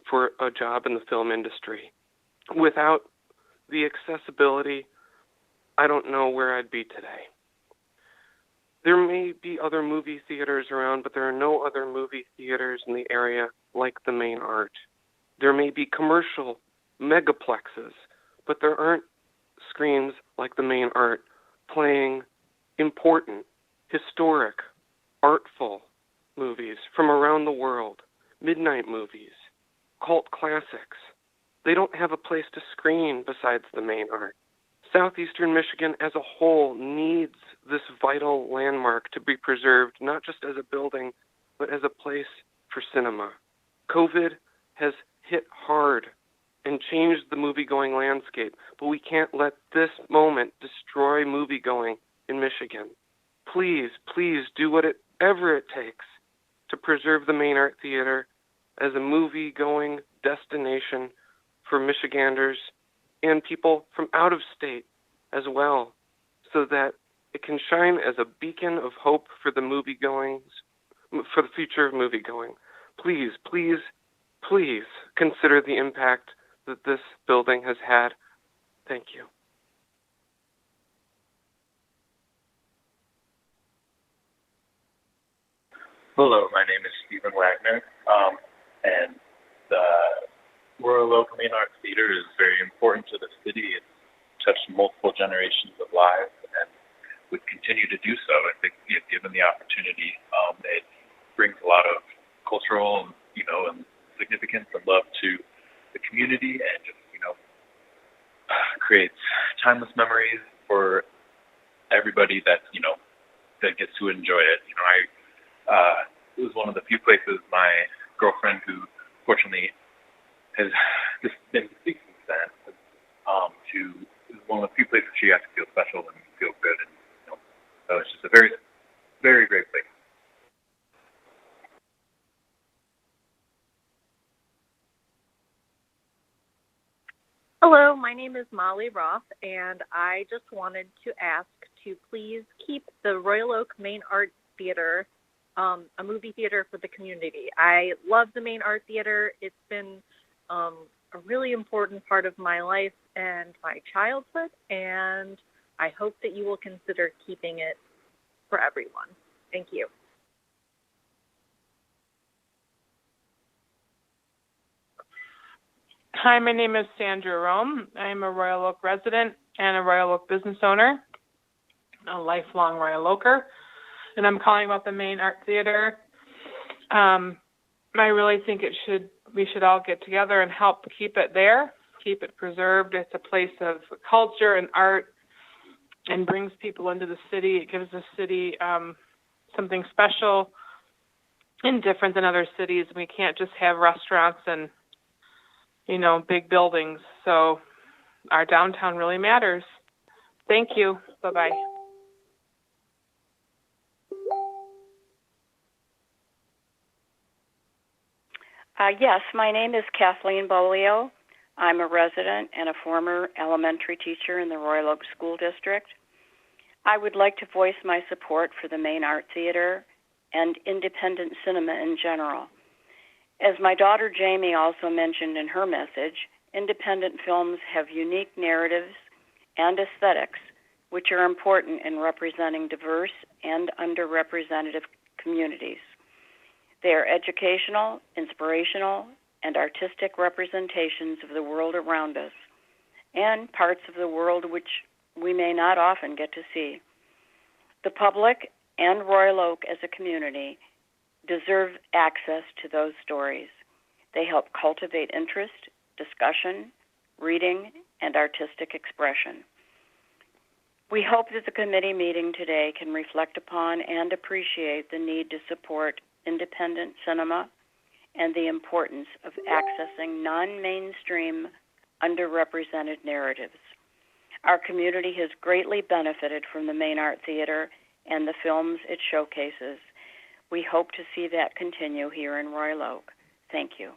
for a job in the film industry. Without the accessibility, I don't know where I'd be today. There may be other movie theaters around, but there are no other movie theaters in the area like the Main Art. There may be commercial megaplexes, but there aren't screens like the Main Art playing important, historic, artful movies from around the world, midnight movies, cult classics. They don't have a place to screen besides the Main Art. Southeastern Michigan as a whole needs this vital landmark to be preserved, not just as a building, but as a place for cinema. COVID has hit hard and changed the movie-going landscape, but we can't let this moment destroy movie-going in Michigan. Please, please do whatever it takes to preserve the Main Art Theater as a movie-going destination for Michiganders and people from out of state as well, so that it can shine as a beacon of hope for the movie-goings, for the future of movie-going. Please, please, please consider the impact that this building has had. Thank you. Hello, my name is Stephen Wagner, and the Royal Oak Main Art Theater is very important to the city. It's touched multiple generations of lives and would continue to do so. I think, if given the opportunity, it brings a lot of cultural, and significance and love to the community, and just, creates timeless memories for everybody that gets to enjoy it. It was one of the few places my girlfriend, who fortunately has just been deceased since then, it was one of the few places she got to feel special and feel good, and so it's just a very, very great place. Hello, my name is Molly Roth, and I just wanted to ask to please keep the Royal Oak Main Art Theater a movie theater for the community. I love the Main Art Theater. It's been a really important part of my life and my childhood, and I hope that you will consider keeping it for everyone. Thank you. Hi, my name is Sandra Rome. I'm a Royal Oak resident and a Royal Oak business owner, a lifelong Royal Oaker, and I'm calling about the Main Art Theater. I really think we should all get together and help keep it there, keep it preserved. It's a place of culture and art and brings people into the city. It gives the city something special and different than other cities. We can't just have restaurants and big buildings. So our downtown really matters. Thank you. Bye-bye. Yes, my name is Kathleen Bolio. I'm a resident and a former elementary teacher in the Royal Oak School District. I would like to voice my support for the Main Art Theater and independent cinema in general. As my daughter Jamie also mentioned in her message, independent films have unique narratives and aesthetics which are important in representing diverse and underrepresented communities. They are educational, inspirational, and artistic representations of the world around us and parts of the world which we may not often get to see. The public and Royal Oak as a community deserve access to those stories. They help cultivate interest, discussion, reading, and artistic expression. We hope that the committee meeting today can reflect upon and appreciate the need to support independent cinema and the importance of accessing non-mainstream, underrepresented narratives. Our community has greatly benefited from the Main Art Theater and the films it showcases. We hope to see that continue here in Royal Oak. Thank you.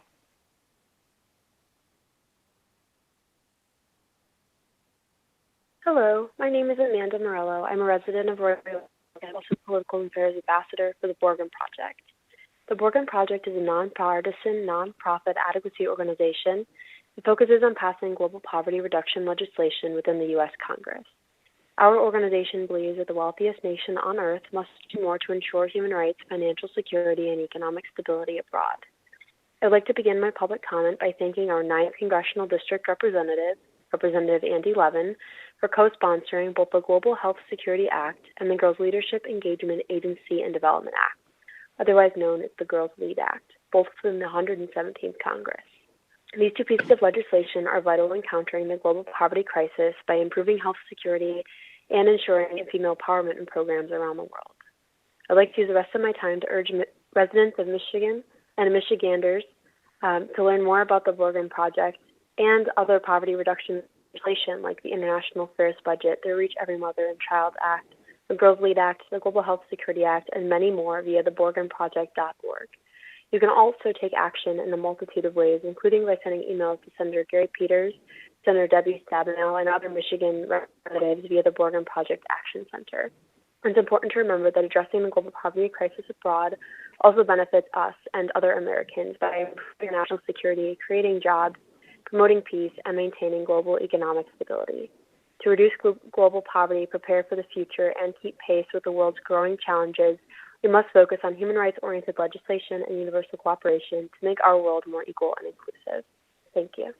Hello, my name is Amanda Morello. I'm a resident of Royal Oak and also Political Affairs Ambassador for the Borgen Project. The Borgen Project is a nonpartisan, nonprofit advocacy organization that focuses on passing global poverty reduction legislation within the U.S. Congress. Our organization believes that the wealthiest nation on earth must do more to ensure human rights, financial security, and economic stability abroad. I'd like to begin my public comment by thanking our 9th Congressional District Representative, Representative Andy Levin, for co-sponsoring both the Global Health Security Act and the Girls Leadership Engagement Agency and Development Act, otherwise known as the Girls Lead Act, both from the 117th Congress. These two pieces of legislation are vital in countering the global poverty crisis by improving health security and ensuring female empowerment in programs around the world. I'd like to use the rest of my time to urge residents of Michigan and Michiganders to learn more about the Borgen Project and other poverty reduction legislation like the International Fairest Budget, the Reach Every Mother and Child Act, the Girls Lead Act, the Global Health Security Act, and many more via the BorgenProject.org. You can also take action in a multitude of ways, including by sending emails to Senator Gary Peters, Senator Debbie Stabenow, and other Michigan representatives via the Borgen Project Action Center. It's important to remember that addressing the global poverty crisis abroad also benefits us and other Americans by improving national security, creating jobs, promoting peace, and maintaining global economic stability. To reduce global poverty, prepare for the future, and keep pace with the world's growing challenges, we must focus on human rights-oriented legislation and universal cooperation to make our world more equal and inclusive. Thank you.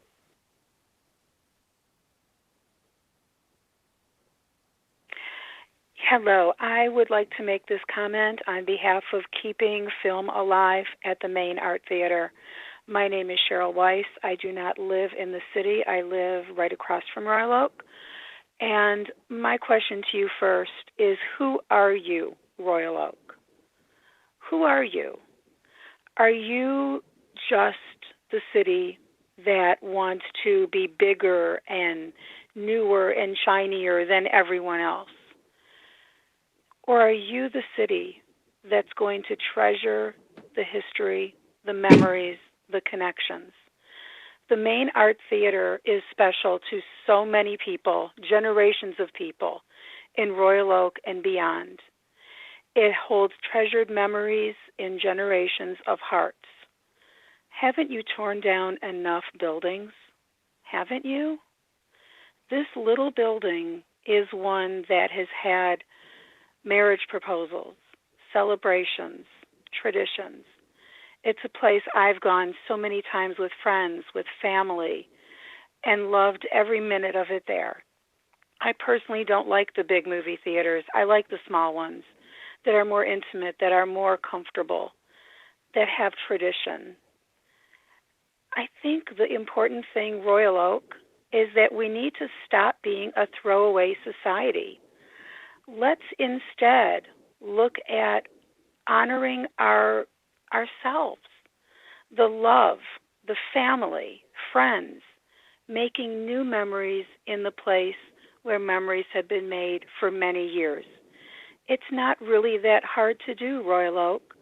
Hello, I would like to make this comment on behalf of Keeping Film Alive at the Main Art Theater. My name is Cheryl Weiss. I do not live in the city. I live right across from Royal Oak. And my question to you first is, who are you, Royal Oak? Who are you? Are you just the city that wants to be bigger and newer and shinier than everyone else? Or are you the city that's going to treasure the history, the memories, the connections? The Main Art Theater is special to so many people, generations of people in Royal Oak and beyond. It holds treasured memories in generations of hearts. Haven't you torn down enough buildings? Haven't you? This little building is one that has had marriage proposals, celebrations, traditions. It's a place I've gone so many times with friends, with family, and loved every minute of it there. I personally don't like the big movie theaters. I like the small ones that are more intimate, that are more comfortable, that have tradition. I think the important thing, Royal Oak, is that we need to stop being a throwaway society. Let's instead look at honoring ourselves, the love, the family, friends, making new memories in the place where memories have been made for many years. It's not really that hard to do, Royal Oak.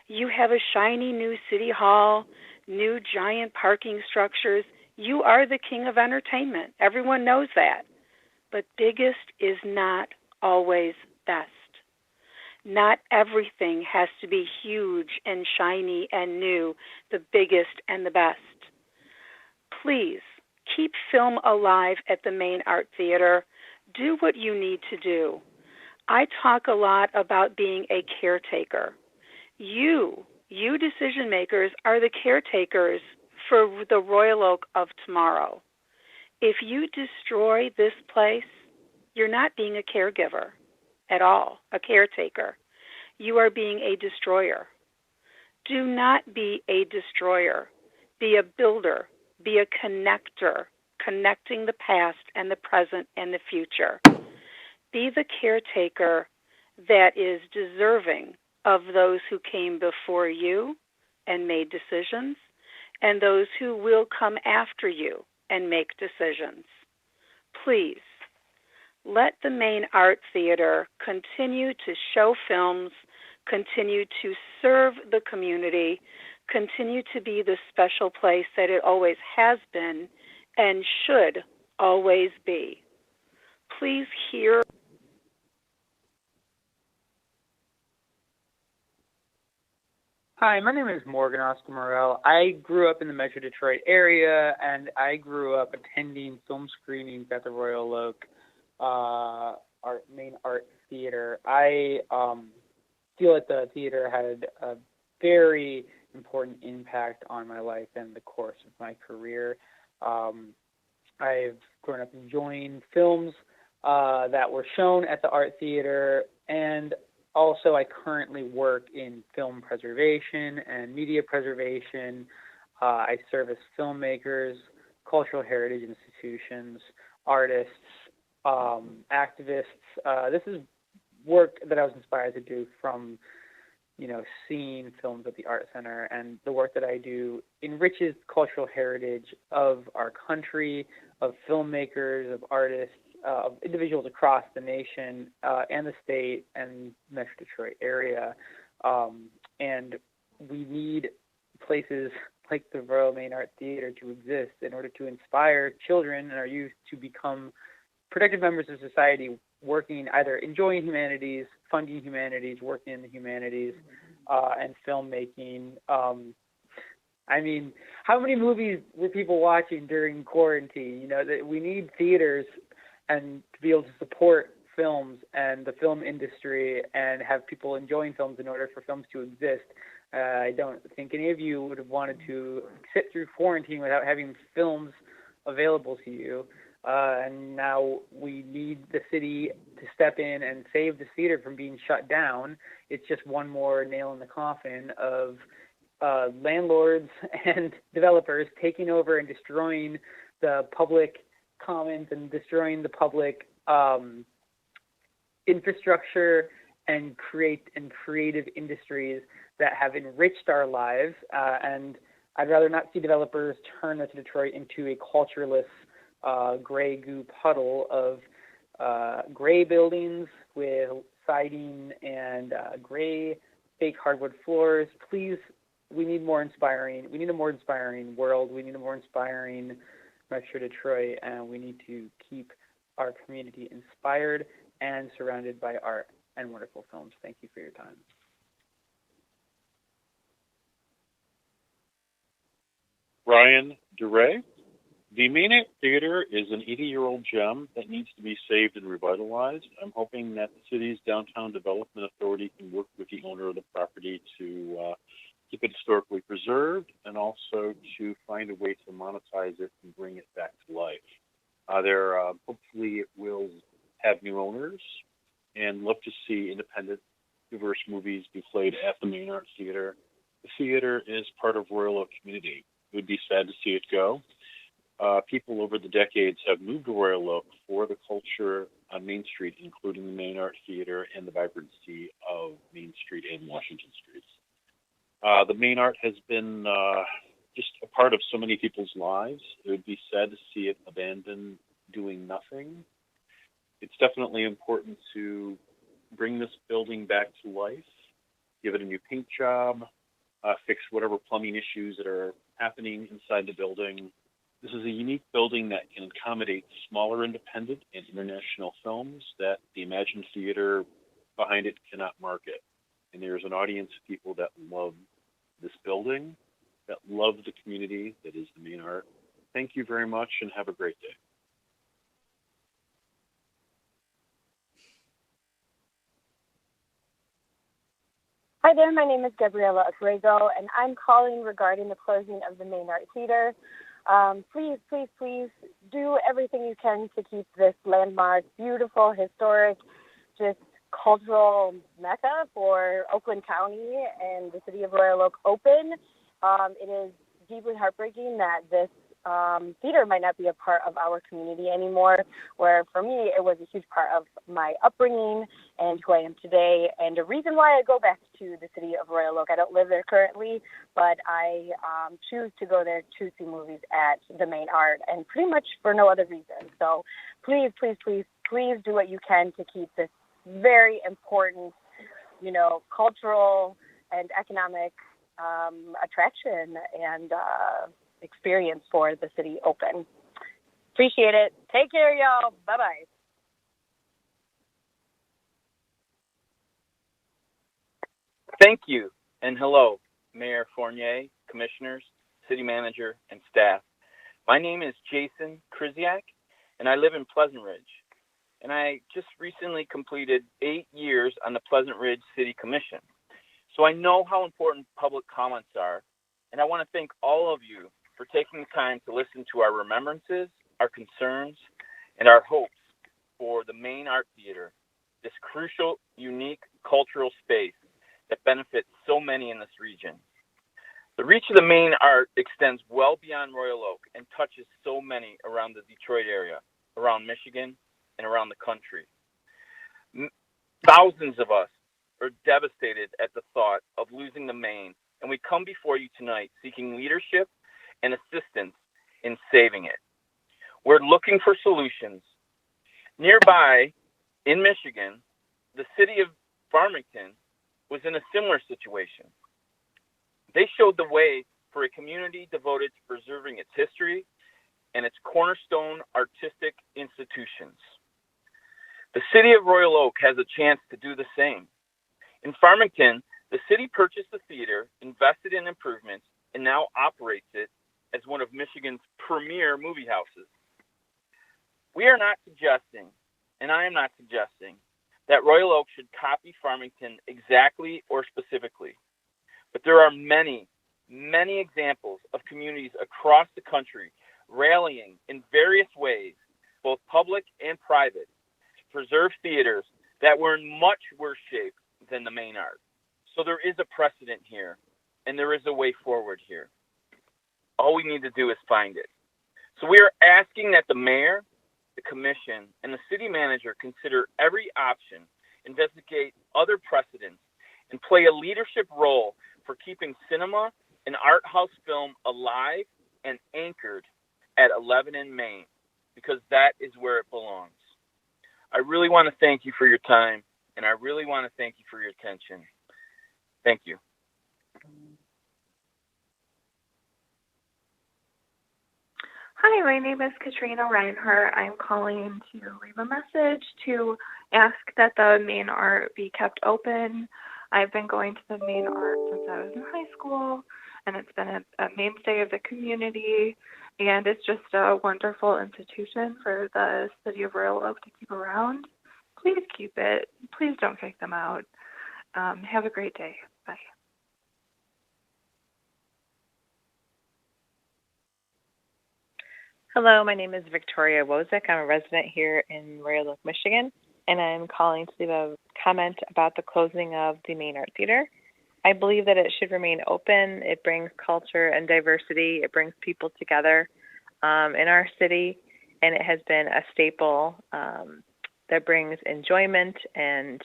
You have a shiny new city hall, new giant parking structures. You are the king of entertainment. Everyone knows that. But biggest is not always best. Not everything has to be huge and shiny and new, the biggest and the best. Please, keep film alive at the Main Art Theater. Do what you need to do. I talk a lot about being a caretaker. You decision makers, are the caretakers for the Royal Oak of tomorrow. If you destroy this place, you're not being a caregiver at all, a caretaker. You are being a destroyer. Do not be a destroyer. Be a builder. Be a connector, connecting the past and the present and the future. Be the caretaker that is deserving of those who came before you and made decisions, and those who will come after you and make decisions. Please, let the Main Art Theater continue to show films, continue to serve the community, continue to be the special place that it always has been and should always be. Please hear. Hi, my name is Morgan Oscar Morel. I grew up in the Metro Detroit area, and I grew up attending film screenings at the Royal Oak Main Art Theater. I feel that the theater had a very important impact on my life and the course of my career. I've grown up enjoying films that were shown at the art theater, and also I currently work in film preservation and media preservation. I service filmmakers, cultural heritage institutions, artists, activists. This is work that I was inspired to do from, seeing films at the Art Center, and the work that I do enriches cultural heritage of our country, of filmmakers, of artists, of individuals across the nation and the state and Metro Detroit area. And we need places like the Royal Main Art Theater to exist in order to inspire children and our youth to become productive members of society, working, either enjoying humanities, funding humanities, working in the humanities, and filmmaking. I mean, how many movies were people watching during quarantine? That we need theaters and to be able to support films and the film industry and have people enjoying films in order for films to exist. I don't think any of you would have wanted to sit through quarantine without having films available to you. And now we need the city to step in and save the theater from being shut down. It's just one more nail in the coffin of landlords and developers taking over and destroying the public commons and destroying the public infrastructure and creative industries that have enriched our lives. And I'd rather not see developers turn Metro Detroit into a cultureless gray goo puddle of gray buildings with siding and gray fake hardwood floors. Please, we need a more inspiring world. We need a more inspiring Metro Detroit, and we need to keep our community inspired and surrounded by art and wonderful films. Thank you for your time. Ryan DeRay. The Main Art Theater is an 80-year-old gem that needs to be saved and revitalized. I'm hoping that the city's Downtown Development Authority can work with the owner of the property to keep it historically preserved and also to find a way to monetize it and bring it back to life. Hopefully it will have new owners, and love to see independent, diverse movies be played at the Main Art Theater. The theater is part of Royal Oak community. It would be sad to see it go. People over the decades have moved to Royal Oak for the culture on Main Street, including the Main Art Theater and the vibrancy of Main Street and Washington Streets. The Main Art has been just a part of so many people's lives. It would be sad to see it abandoned, doing nothing. It's definitely important to bring this building back to life, give it a new paint job, fix whatever plumbing issues that are happening inside the building. This is a unique building that can accommodate smaller independent and international films that the Imagine Theater behind it cannot market. And there's an audience of people that love this building, that love the community that is the Main Art. Thank you very much and have a great day. Hi there, my name is Gabriela Abrego, and I'm calling regarding the closing of the Main Art Theater. Please, please, please do everything you can to keep this landmark beautiful, historic, just cultural mecca for Oakland County and the city of Royal Oak open. It is deeply heartbreaking that this theater might not be a part of our community anymore, where for me it was a huge part of my upbringing and who I am today, and a reason why I go back to the city of Royal Oak. I don't live there currently, but I choose to go there to see movies at the Main Art, and pretty much for no other reason. So please, please, please, please do what you can to keep this very important, cultural and economic attraction and experience for the city open. Appreciate it. Take care, y'all. Bye-bye. Thank you, and hello, Mayor Fournier, commissioners, city manager, and staff. My name is Jason Krzyzak, and I live in Pleasant Ridge. And I just recently completed 8 years on the Pleasant Ridge City Commission. So I know how important public comments are, and I want to thank all of you for taking the time to listen to our remembrances, our concerns, and our hopes for the Main Art Theater, this crucial, unique cultural space that benefits so many in this region. The reach of the Main Art extends well beyond Royal Oak and touches so many around the Detroit area, around Michigan, and around the country. Thousands of us are devastated at the thought of losing the Main, and we come before you tonight seeking leadership and assistance in saving it. We're looking for solutions. Nearby, in Michigan, the city of Farmington was in a similar situation. They showed the way for a community devoted to preserving its history and its cornerstone artistic institutions. The city of Royal Oak has a chance to do the same. In Farmington, the city purchased the theater, invested in improvements, and now operates it as one of Michigan's premier movie houses. We are not suggesting, and I am not suggesting, that Royal Oak should copy Farmington exactly or specifically. But there are many, many examples of communities across the country rallying in various ways, both public and private, to preserve theaters that were in much worse shape than the Main Art. So there is a precedent here, and there is a way forward here. All we need to do is find it. So we are asking that the mayor, the commission, and the city manager consider every option, investigate other precedents, and play a leadership role for keeping cinema and art house film alive and anchored at 11 in Main, because that is where it belongs. I really want to thank you for your time, and I really want to thank you for your attention. Thank you. Hi, my name is Katrina Reinhardt. I'm calling to leave a message to ask that the Main Art be kept open. I've been going to the Main Art since I was in high school, and it's been a mainstay of the community, and it's just a wonderful institution for the city of Royal Oak to keep around. Please keep it. Please don't kick them out. Have a great day. Bye. Hello, my name is Victoria Wozek. I'm a resident here in Royal Oak, Michigan, and I'm calling to leave a comment about the closing of the Main Art Theater. I believe that it should remain open. It brings culture and diversity. It brings people together in our city, and it has been a staple that brings enjoyment and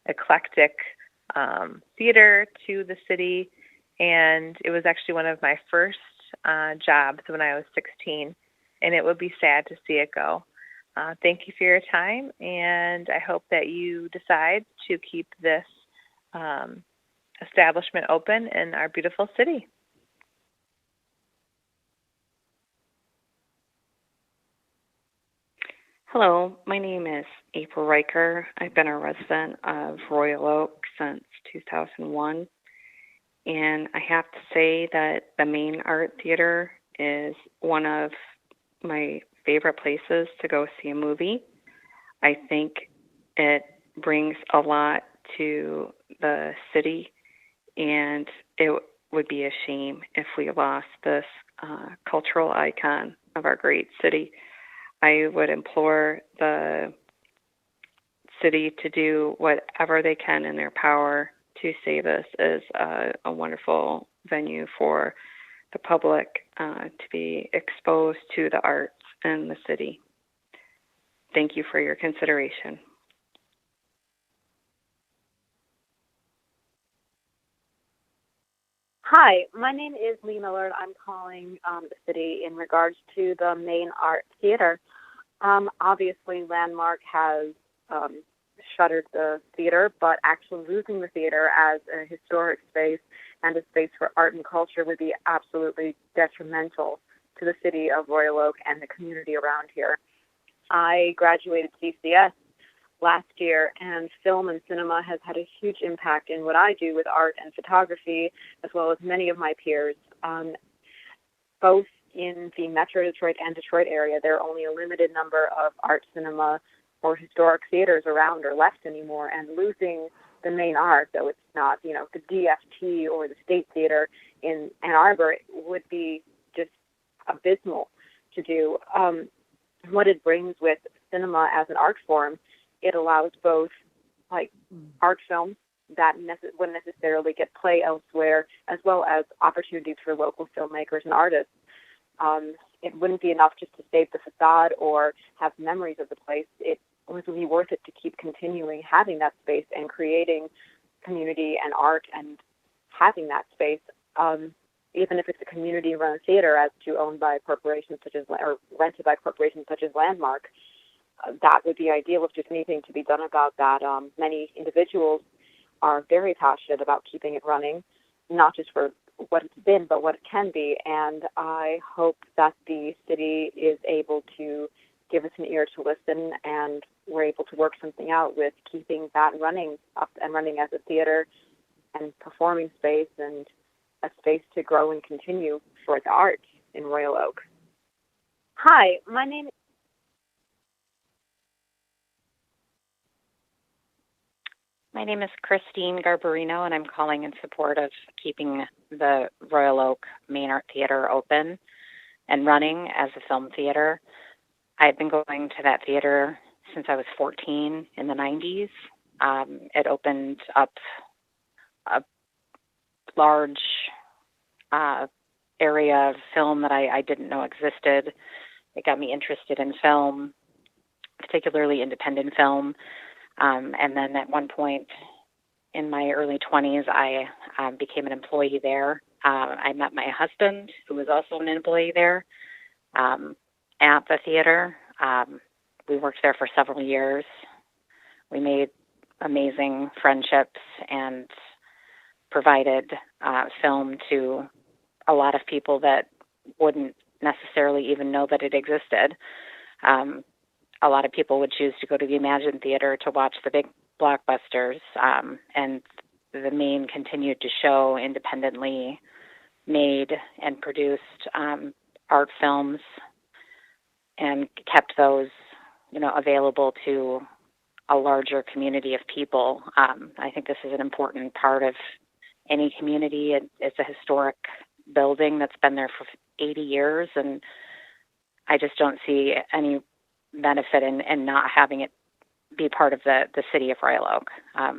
eclectic theater to the city. And it was actually one of my first jobs when I was 16. And it would be sad to see it go. Thank you for your time, and I hope that you decide to keep this establishment open in our beautiful city. Hello, my name is April Riker. I've been a resident of Royal Oak since 2001, and I have to say that the Main Art Theater is one of my favorite places to go see a movie. I think it brings a lot to the city, and it would be a shame if we lost this cultural icon of our great city. I would implore the city to do whatever they can in their power to save us as a wonderful venue for the public to be exposed to the arts in the city. Thank you for your consideration. Hi, my name is Lee Millard. I'm calling the city in regards to the Main Art Theater. Obviously, Landmark has shuttered the theater, but actually losing the theater as a historic space and a space for art and culture would be absolutely detrimental to the city of Royal Oak and the community around here. I graduated CCS last year, and film and cinema has had a huge impact in what I do with art and photography, as well as many of my peers, both in the Metro Detroit and Detroit area. There are only a limited number of art, cinema, or historic theaters around or left anymore, and losing the Main Art, though it's not, the DFT or the State Theater in Ann Arbor, would be just abysmal to do. What it brings with cinema as an art form, it allows both art films that wouldn't necessarily get play elsewhere, as well as opportunities for local filmmakers and artists. It wouldn't be enough just to save the facade or have memories of the place. It would be worth it to keep continuing having that space and creating community and art and having that space, even if it's a community-run theater as to owned by corporations such as, or rented by corporations such as Landmark. That would be ideal if just anything to be done about that. Many individuals are very passionate about keeping it running, not just for what it's been, but what it can be. And I hope that the city is able to give us an ear to listen, and we're able to work something out with keeping that running up and running as a theater and performing space and a space to grow and continue for the arts in Royal Oak. Hi, my name is My name is Christine Garbarino, and I'm calling in support of keeping the Royal Oak Main Art Theater open and running as a film theater. I've been going to that theater since I was 14 in the 90s. It opened up a large area of film that I didn't know existed. It got me interested in film, particularly independent film. And then at one point in my early 20s, I became an employee there. I met my husband, who was also an employee there, at the theater. We worked there for several years. We made amazing friendships and provided film to a lot of people that wouldn't necessarily even know that it existed. A lot of people would choose to go to the Imagine Theater to watch the big blockbusters, and the Main continued to show independently made and produced art films and kept those, available to a larger community of people. I think this is an important part of any community. It's a historic building that's been there for 80 years, and I just don't see any benefit in not having it be part of the city of Royal Oak. I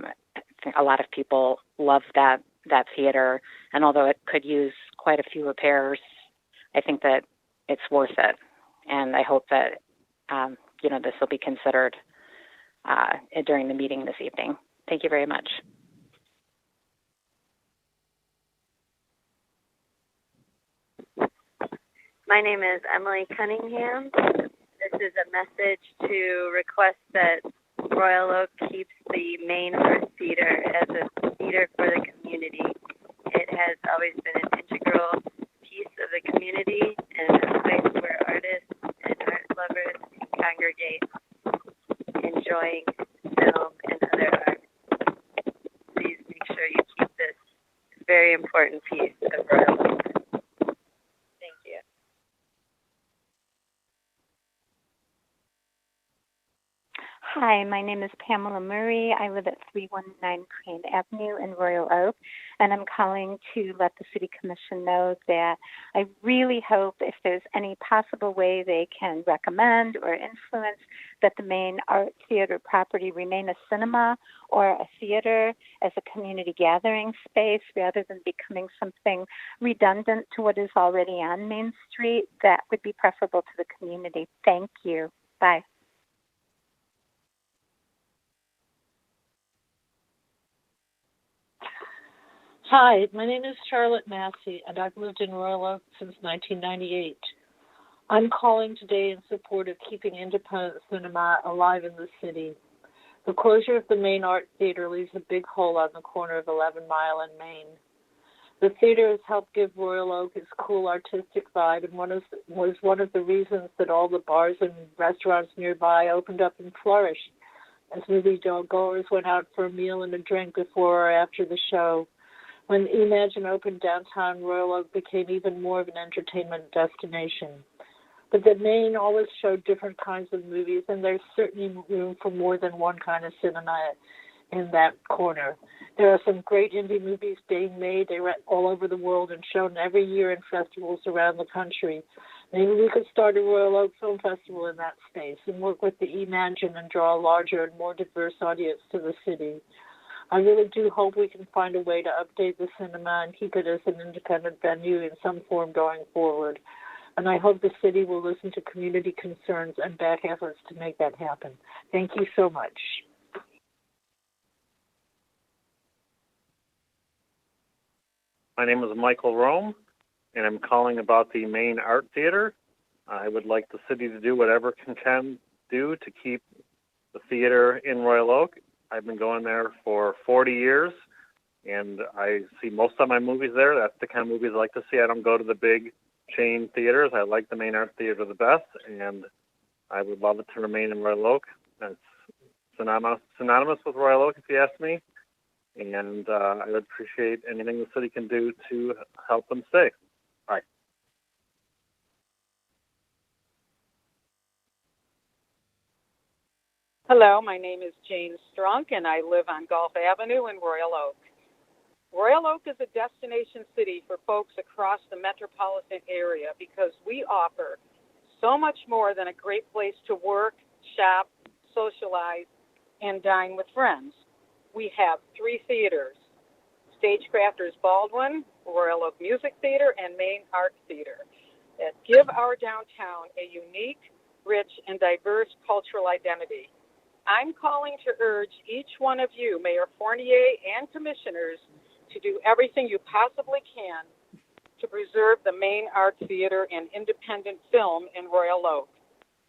think a lot of people love that theater, and although it could use quite a few repairs, I think that it's worth it. And I hope that this will be considered during the meeting this evening. Thank you very much. My name is Emily Cunningham. This is a message to request that Royal Oak keeps the Main Art Theater as a theater for the community. It has always been an integral piece of the community and a place where artists and art lovers can congregate, enjoying film and other art. Please make sure you keep this very important piece of Royal Oak. Thank you. Hi, my name is Pamela Murray. I live at 319 Crane Avenue in Royal Oak, and I'm calling to let the City Commission know that I really hope if there's any possible way they can recommend or influence that the main art theater property remain a cinema or a theater as a community gathering space rather than becoming something redundant to what is already on Main Street. That would be preferable to the community. Thank you. Bye. Hi, my name is Charlotte Massey, and I've lived in Royal Oak since 1998. I'm calling today in support of keeping independent cinema alive in the city. The closure of the main art theater leaves a big hole on the corner of 11 Mile and Main. The theater has helped give Royal Oak its cool artistic vibe and was one of the reasons that all the bars and restaurants nearby opened up and flourished as movie goers went out for a meal and a drink before or after the show. When Imagine opened downtown, Royal Oak became even more of an entertainment destination. But the Main always showed different kinds of movies, and there's certainly room for more than one kind of cinema in that corner. There are some great indie movies being made. They're all over the world and shown every year in festivals around the country. Maybe we could start a Royal Oak Film Festival in that space and work with the Imagine and draw a larger and more diverse audience to the city. I really do hope we can find a way to update the cinema and keep it as an independent venue in some form going forward. And I hope the city will listen to community concerns and back efforts to make that happen. Thank you so much. My name is Michael Rome, and I'm calling about the Main Art Theater. I would like the city to do whatever it can do to keep the theater in Royal Oak. I've been going there for 40 years, and I see most of my movies there. That's the kind of movies I like to see. I don't go to the big chain theaters. I like the Main Art Theater the best, and I would love it to remain in Royal Oak. It's synonymous with Royal Oak, if you ask me, and I would appreciate anything the city can do to help them stay. Bye. Hello, my name is Jane Strunk, and I live on Gulf Avenue in Royal Oak. Royal Oak is a destination city for folks across the metropolitan area because we offer so much more than a great place to work, shop, socialize, and dine with friends. We have 3 theaters, Stagecrafters Baldwin, Royal Oak Music Theater, and Main Art Theater, that give our downtown a unique, rich, and diverse cultural identity. I'm calling to urge each one of you, Mayor Fournier and commissioners, to do everything you possibly can to preserve the Main Art Theater and independent film in Royal Oak.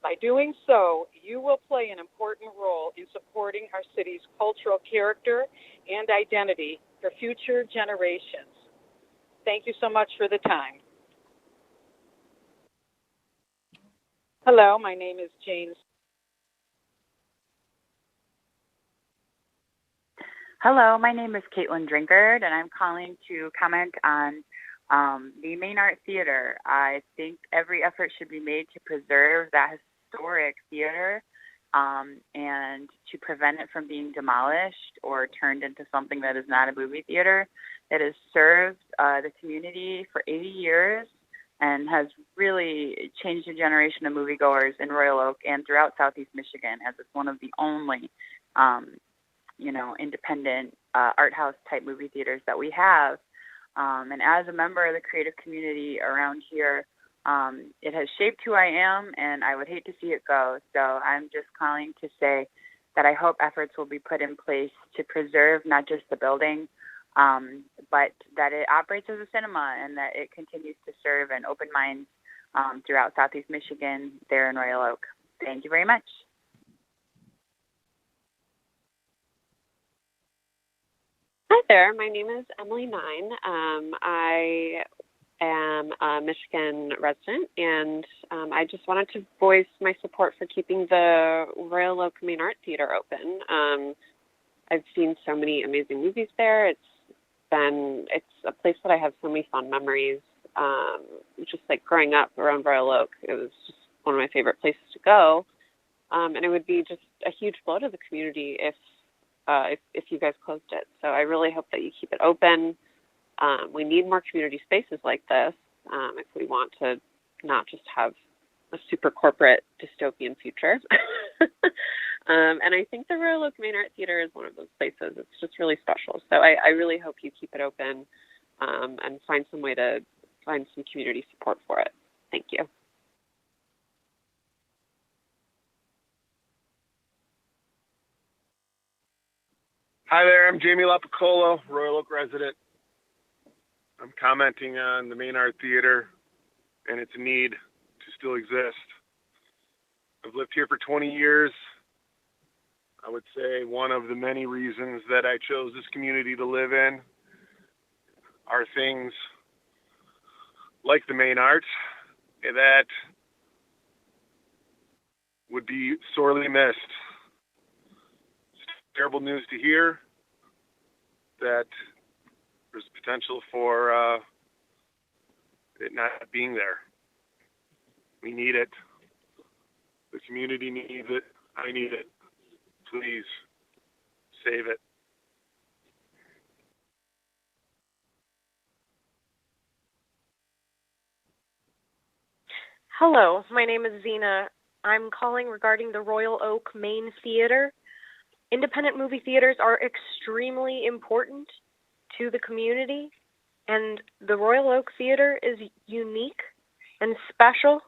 By doing so, you will play an important role in supporting our city's cultural character and identity for future generations. Thank you so much for the time. Hello, my name is Jane. Hello, my name is Caitlin Drinkard, and I'm calling to comment on the Main Art Theater. I think every effort should be made to preserve that historic theater and to prevent it from being demolished or turned into something that is not a movie theater. It has served the community for 80 years and has really changed a generation of moviegoers in Royal Oak and throughout Southeast Michigan, as it's one of the only independent art house type movie theaters that we have. And as a member of the creative community around here, it has shaped who I am, and I would hate to see it go. So I'm just calling to say that I hope efforts will be put in place to preserve not just the building, but that it operates as a cinema and that it continues to serve an open mind throughout Southeast Michigan there in Royal Oak. Thank you very much. Hi there. My name is Emily Nine. I am a Michigan resident, and I just wanted to voice my support for keeping the Royal Oak Main Art Theater open. I've seen so many amazing movies there. It's a place that I have so many fond memories. Just like growing up around Royal Oak, it was just one of my favorite places to go. And it would be just a huge blow to the community if you guys closed it. So I really hope that you keep it open. We need more community spaces like this if we want to not just have a super corporate dystopian future. And I think the Royal Oak Main Art Theater is one of those places. It's just really special. So I really hope you keep it open and find some way to find some community support for it. Thank you. Hi there, I'm Jamie Lapicolo, Royal Oak resident. I'm commenting on the Main Art Theater and its need to still exist. I've lived here for 20 years. I would say one of the many reasons that I chose this community to live in are things like the Main Art that would be sorely missed. Terrible news to hear that there's potential for it not being there. We need it. The community needs it. I need it. Please save it. Hello, my name is Zena. I'm calling regarding the Royal Oak Main Theater. Independent movie theaters are extremely important to the community, and the Royal Oak Theater is unique and special.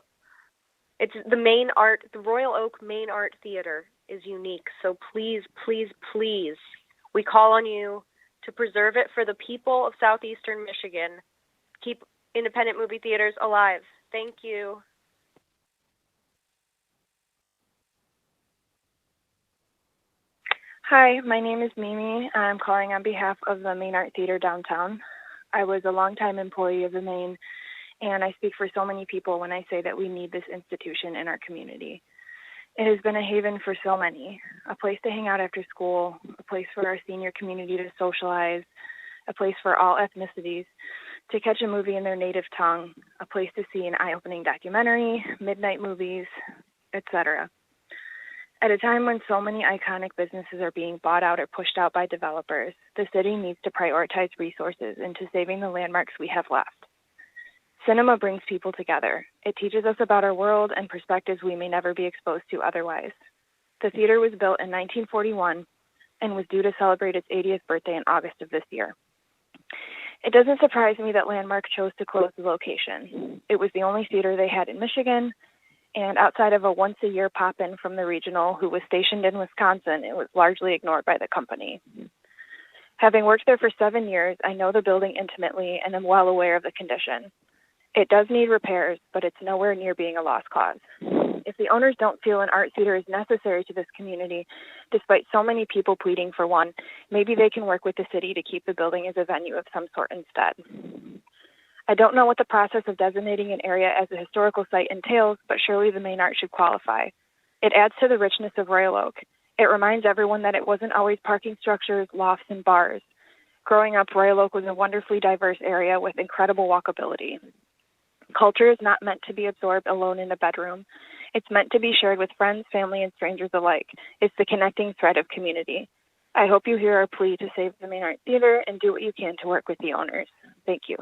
It's the Royal Oak Main Art Theater is unique, so please, please, please, we call on you to preserve it for the people of southeastern Michigan. Keep independent movie theaters alive. Thank you. Hi, my name is Mimi. I'm calling on behalf of the Main Art Theater downtown. I was a longtime employee of the Main, and I speak for so many people when I say that we need this institution in our community. It has been a haven for so many, a place to hang out after school, a place for our senior community to socialize, a place for all ethnicities to catch a movie in their native tongue, a place to see an eye-opening documentary, midnight movies, etc. At a time when so many iconic businesses are being bought out or pushed out by developers, the city needs to prioritize resources into saving the landmarks we have left. Cinema brings people together. It teaches us about our world and perspectives we may never be exposed to otherwise. The theater was built in 1941 and was due to celebrate its 80th birthday in August of this year. It doesn't surprise me that Landmark chose to close the location. It was the only theater they had in Michigan, and outside of a once-a-year pop-in from the regional who was stationed in Wisconsin, it was largely ignored by the company. Having worked there for 7 years, I know the building intimately and am well aware of the condition. It does need repairs, but it's nowhere near being a lost cause. If the owners don't feel an art theater is necessary to this community, despite so many people pleading for one, maybe they can work with the city to keep the building as a venue of some sort instead. I don't know what the process of designating an area as a historical site entails, but surely the Main Art should qualify. It adds to the richness of Royal Oak. It reminds everyone that it wasn't always parking structures, lofts, and bars. Growing up, Royal Oak was a wonderfully diverse area with incredible walkability. Culture is not meant to be absorbed alone in a bedroom. It's meant to be shared with friends, family, and strangers alike. It's the connecting thread of community. I hope you hear our plea to save the Main Art Theater and do what you can to work with the owners. Thank you.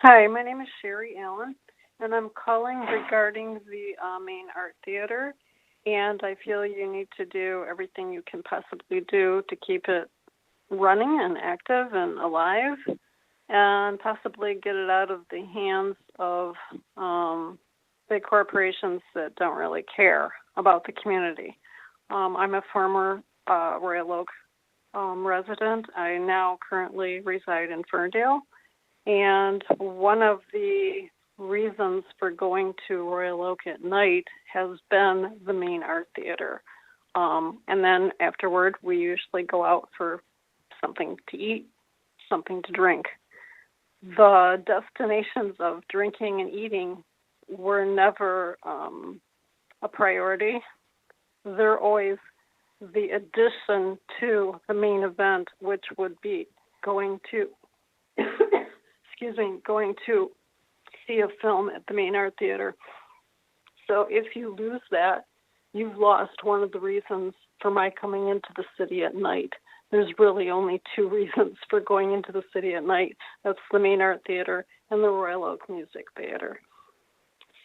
Hi, my name is Sherry Allen, and I'm calling regarding the Main Art Theater, and I feel you need to do everything you can possibly do to keep it running and active and alive, and possibly get it out of the hands of big corporations that don't really care about the community. I'm a former Royal Oak resident. I now currently reside in Ferndale. And one of the reasons for going to Royal Oak at night has been the Main Art Theater. And then afterward, we usually go out for something to eat, something to drink. The destinations of drinking and eating were never a priority. They're always the addition to the main event, which would be going to see a film at the Main Art Theater. So if you lose that, you've lost one of the reasons for my coming into the city at night. There's really only two reasons for going into the city at night. That's the Main Art Theater and the Royal Oak Music Theater.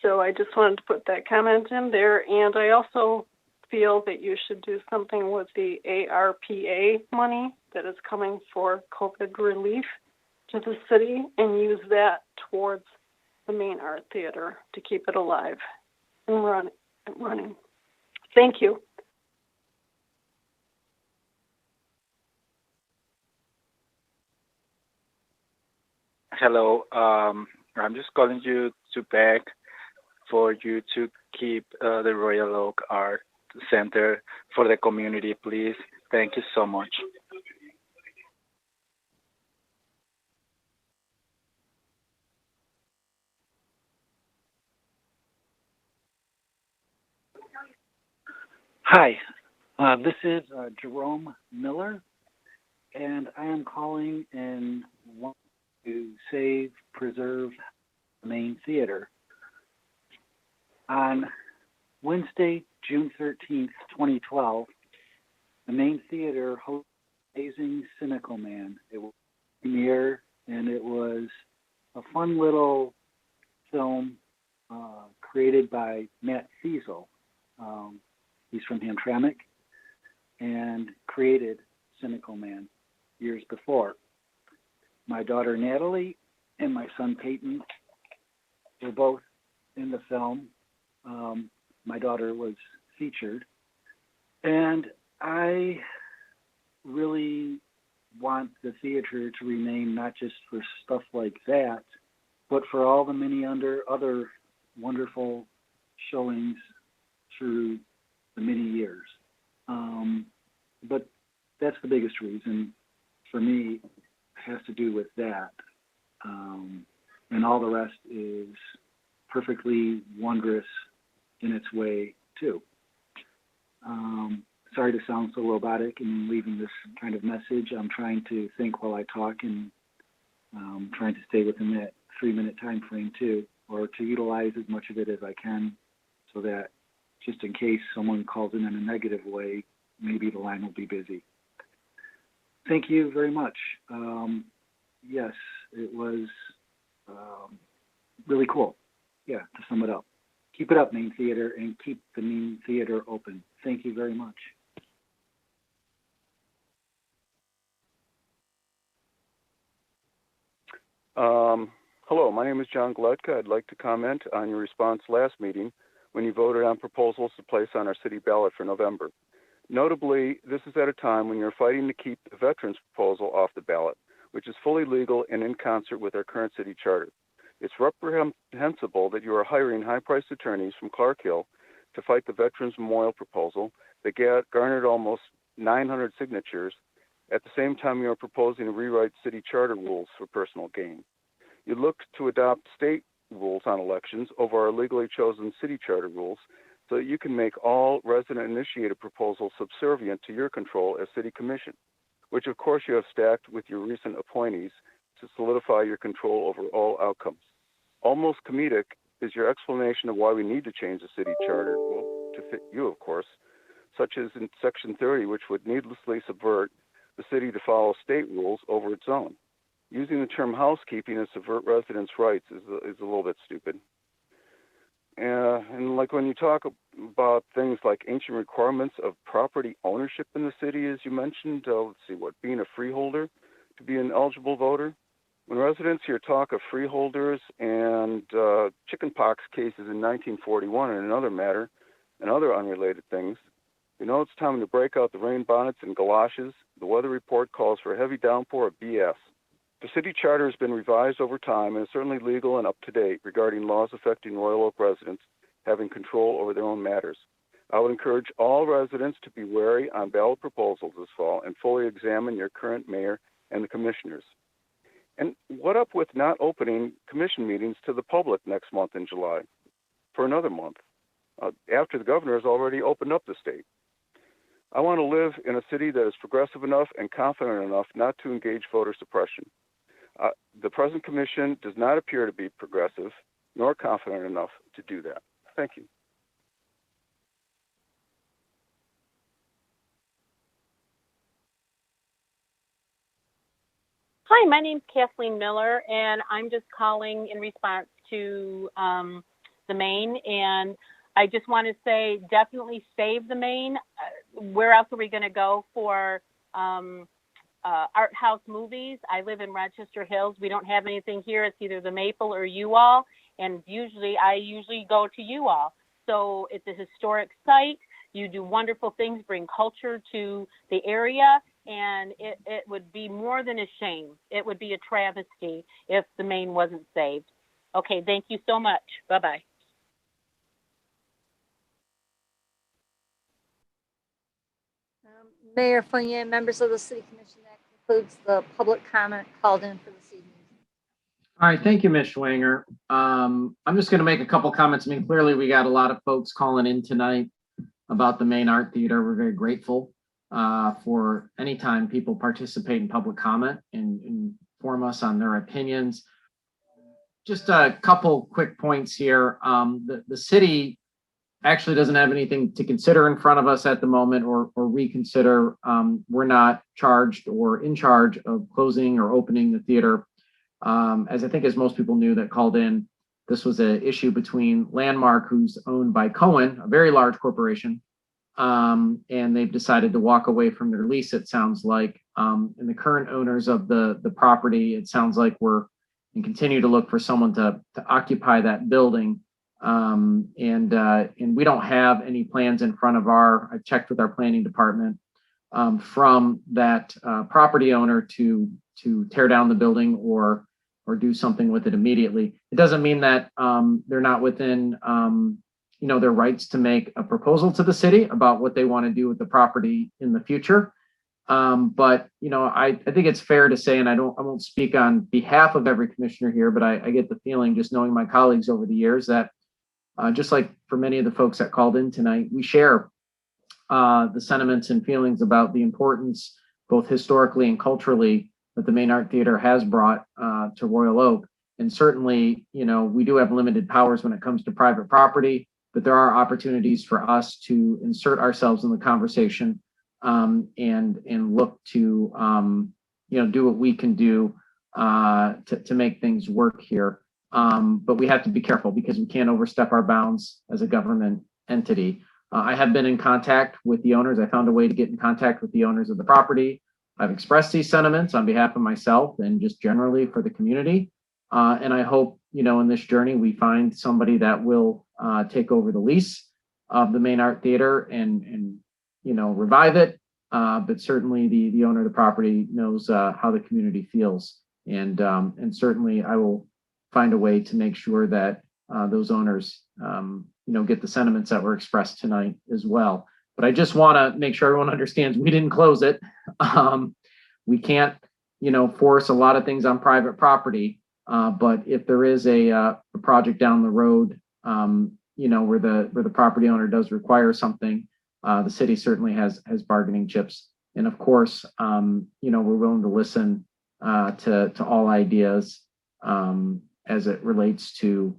So I just wanted to put that comment in there. And I also feel that you should do something with the ARPA money that is coming for COVID relief to the city and use that towards the Main Art Theater to keep it alive and running. Thank you. Hello. I'm just calling you to beg for you to keep the Royal Oak Art Center for the community, please. Thank you so much. Hi, this is Jerome Miller, and I am calling and want to save, preserve the main theater. On Wednesday, June 13th, 2012, the main theater hosted Amazing Cynical Man. It was a premiere, and it was a fun little film created by Matt Fiesel. He's from Hamtramck and created Cynical Man years before. My daughter Natalie and my son Peyton were both in the film. My daughter was featured. And I really want the theater to remain not just for stuff like that, but for all the many other wonderful showings through the many years. But that's the biggest reason for me, has to do with that. And all the rest is perfectly wondrous in its way, too. Sorry to sound so robotic and leaving this kind of message. I'm trying to think while I talk and trying to stay within that 3-minute time frame, too, or to utilize as much of it as I can so that just in case someone calls in a negative way, maybe the line will be busy. Thank you very much. Yes, it was really cool. Yeah, to sum it up. Keep it up, Main Theater, and keep the Main Theater open. Thank you very much. Hello, my name is John Glutka. I'd like to comment on your response last meeting when you voted on proposals to place on our city ballot for November. Notably, this is at a time when you're fighting to keep the veterans proposal off the ballot, which is fully legal and in concert with our current city charter. It's reprehensible that you are hiring high-priced attorneys from Clark Hill to fight the Veterans Memorial proposal that garnered almost 900 signatures. At the same time, you are proposing to rewrite city charter rules for personal gain. You look to adopt state rules on elections over our legally chosen city charter rules so that you can make all resident-initiated proposals subservient to your control as city commission, which of course you have stacked with your recent appointees to solidify your control over all outcomes. Almost comedic is your explanation of why we need to change the city charter, well, to fit you, of course, such as in Section 30, which would needlessly subvert the city to follow state rules over its own. Using the term housekeeping to subvert residents' rights is a little bit stupid. And like when you talk about things like ancient requirements of property ownership in the city, as you mentioned, being a freeholder to be an eligible voter. When residents hear talk of freeholders and chickenpox cases in 1941 and another matter and other unrelated things, you know it's time to break out the rain bonnets and galoshes. The weather report calls for a heavy downpour of BS. The city charter has been revised over time and is certainly legal and up to date regarding laws affecting Royal Oak residents having control over their own matters. I would encourage all residents to be wary on ballot proposals this fall and fully examine your current mayor and the commissioners. And what up with not opening commission meetings to the public next month in July for another month, after the governor has already opened up the state? I want to live in a city that is progressive enough and confident enough not to engage voter suppression. The present commission does not appear to be progressive nor confident enough to do that. Thank you. Hi, my name's Kathleen Miller, and I'm just calling in response to the Maine. And I just want to say, definitely save the Maine. Where else are we going to go for art house movies? I live in Rochester Hills. We don't have anything here. It's either the Maple or U-All, and I usually go to U-All. So it's a historic site. You do wonderful things, bring culture to the area. And it would be more than a shame. It would be a travesty if the Maine wasn't saved. Okay, thank you so much. Bye-bye. Mayor Fournier, members of the City Commission, that concludes the public comment called in for this evening. All right, thank you, Ms. Schwanger. I'm just going to make a couple comments. I mean, clearly we got a lot of folks calling in tonight about the Maine Art Theater. We're very grateful for any time people participate in public comment and inform us on their opinions. Just a couple quick points here. The city actually doesn't have anything to consider in front of us at the moment or reconsider. We're not charged or in charge of closing or opening the theater. As I think as most people knew that called in, this was an issue between Landmark, who's owned by Cohen, a very large corporation, and they've decided to walk away from their lease, it sounds like. And the current owners of the property, it sounds like we're and continue to look for someone to occupy that building. And we don't have any plans in front of I checked with our planning department from that property owner to tear down the building or do something with it immediately. It doesn't mean that they're not within their rights to make a proposal to the city about what they want to do with the property in the future. But I think it's fair to say, and I won't speak on behalf of every commissioner here, but I get the feeling, just knowing my colleagues over the years, that just like for many of the folks that called in tonight, we share the sentiments and feelings about the importance, both historically and culturally, that the Maine Art Theater has brought to Royal Oak. And certainly, we do have limited powers when it comes to private property, but there are opportunities for us to insert ourselves in the conversation and look to do what we can do to make things work here. But we have to be careful because we can't overstep our bounds as a government entity. I have been in contact with the owners. I found a way to get in contact with the owners of the property. I've expressed these sentiments on behalf of myself and just generally for the community. And I hope, in this journey, we find somebody that will take over the lease of the Maine Art Theater and revive it. But certainly the owner of the property knows how the community feels. And certainly I will find a way to make sure that those owners, get the sentiments that were expressed tonight as well. But I just want to make sure everyone understands we didn't close it. We can't, force a lot of things on private property. But if there is a project down the road, where the property owner does require something, the city certainly has bargaining chips. And of course, we're willing to listen to all ideas as it relates to,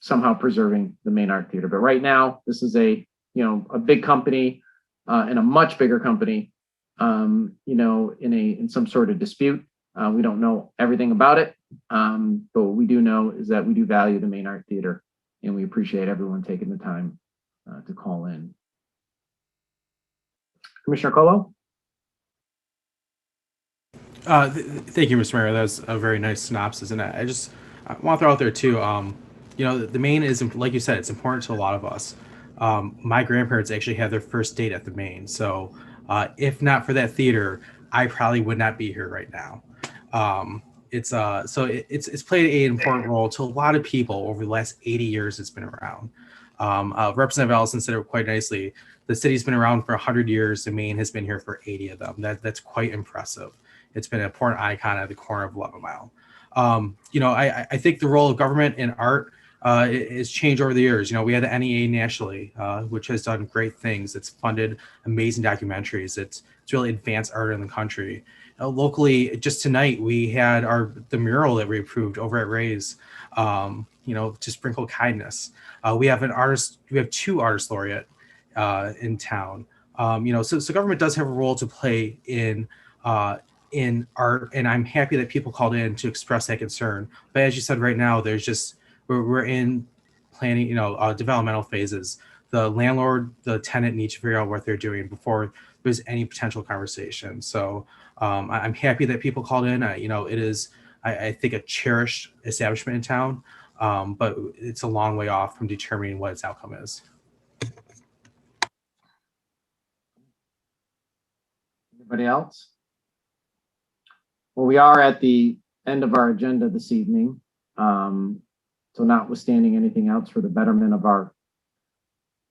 somehow preserving the Maine Art Theater. But right now, this is a big company and a much bigger company, in some sort of dispute. We don't know everything about it, but what we do know is that we do value the Maine Art Theater, and we appreciate everyone taking the time to call in. Commissioner Colo? Thank you, Mr. Mayor. That was a very nice synopsis, and I want to throw out there too. The Maine is, like you said, it's important to a lot of us. My grandparents actually had their first date at the Maine, so if not for that theater, I probably would not be here right now. It's played an important role to a lot of people over the last 80 years it's been around. Representative Ellison said it quite nicely. The city's been around for 100 years. The Maine has been here for 80 of them. That's quite impressive. It's been an important icon at the corner of 11 Mile. I think the role of government in art has changed over the years. We had the NEA nationally, which has done great things. It's funded amazing documentaries. It's really advanced art in the country. locally, just tonight we had the mural that we approved over at Ray's. To sprinkle kindness. We have two artist laureate in town. So government does have a role to play in art, and I'm happy that people called in to express that concern. But as you said, right now we're in planning, developmental phases. The landlord, the tenant need to figure out what they're doing before there's any potential conversation. So I'm happy that people called in. It is, I think, a cherished establishment in town, but it's a long way off from determining what its outcome is. Anybody else? Well, we are at the end of our agenda this evening. So notwithstanding anything else for the betterment of our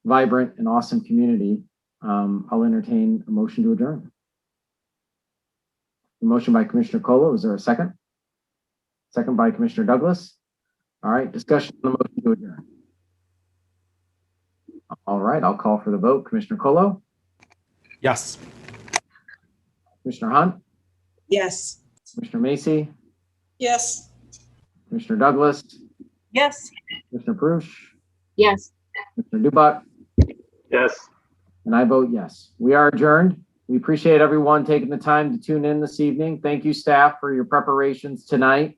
vibrant and awesome community, I'll entertain a motion to adjourn. A motion by Commissioner Colo. Is there a second? Second by Commissioner Douglas. All right, discussion on the motion to adjourn. All right, I'll call for the vote. Commissioner Colo? Yes. Commissioner Hunt? Yes. Commissioner Macy? Yes. Commissioner Douglas? Yes. Commissioner Prush? Yes. Commissioner Dubak? Yes. And I vote yes. We are adjourned. We appreciate everyone taking the time to tune in this evening. Thank you, staff, for your preparations tonight.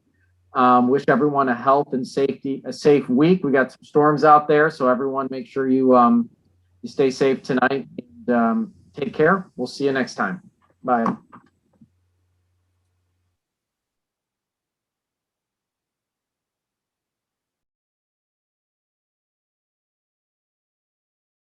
Wish everyone a safe week. We got some storms out there, so everyone make sure you stay safe tonight and take care. We'll see you next time. Bye.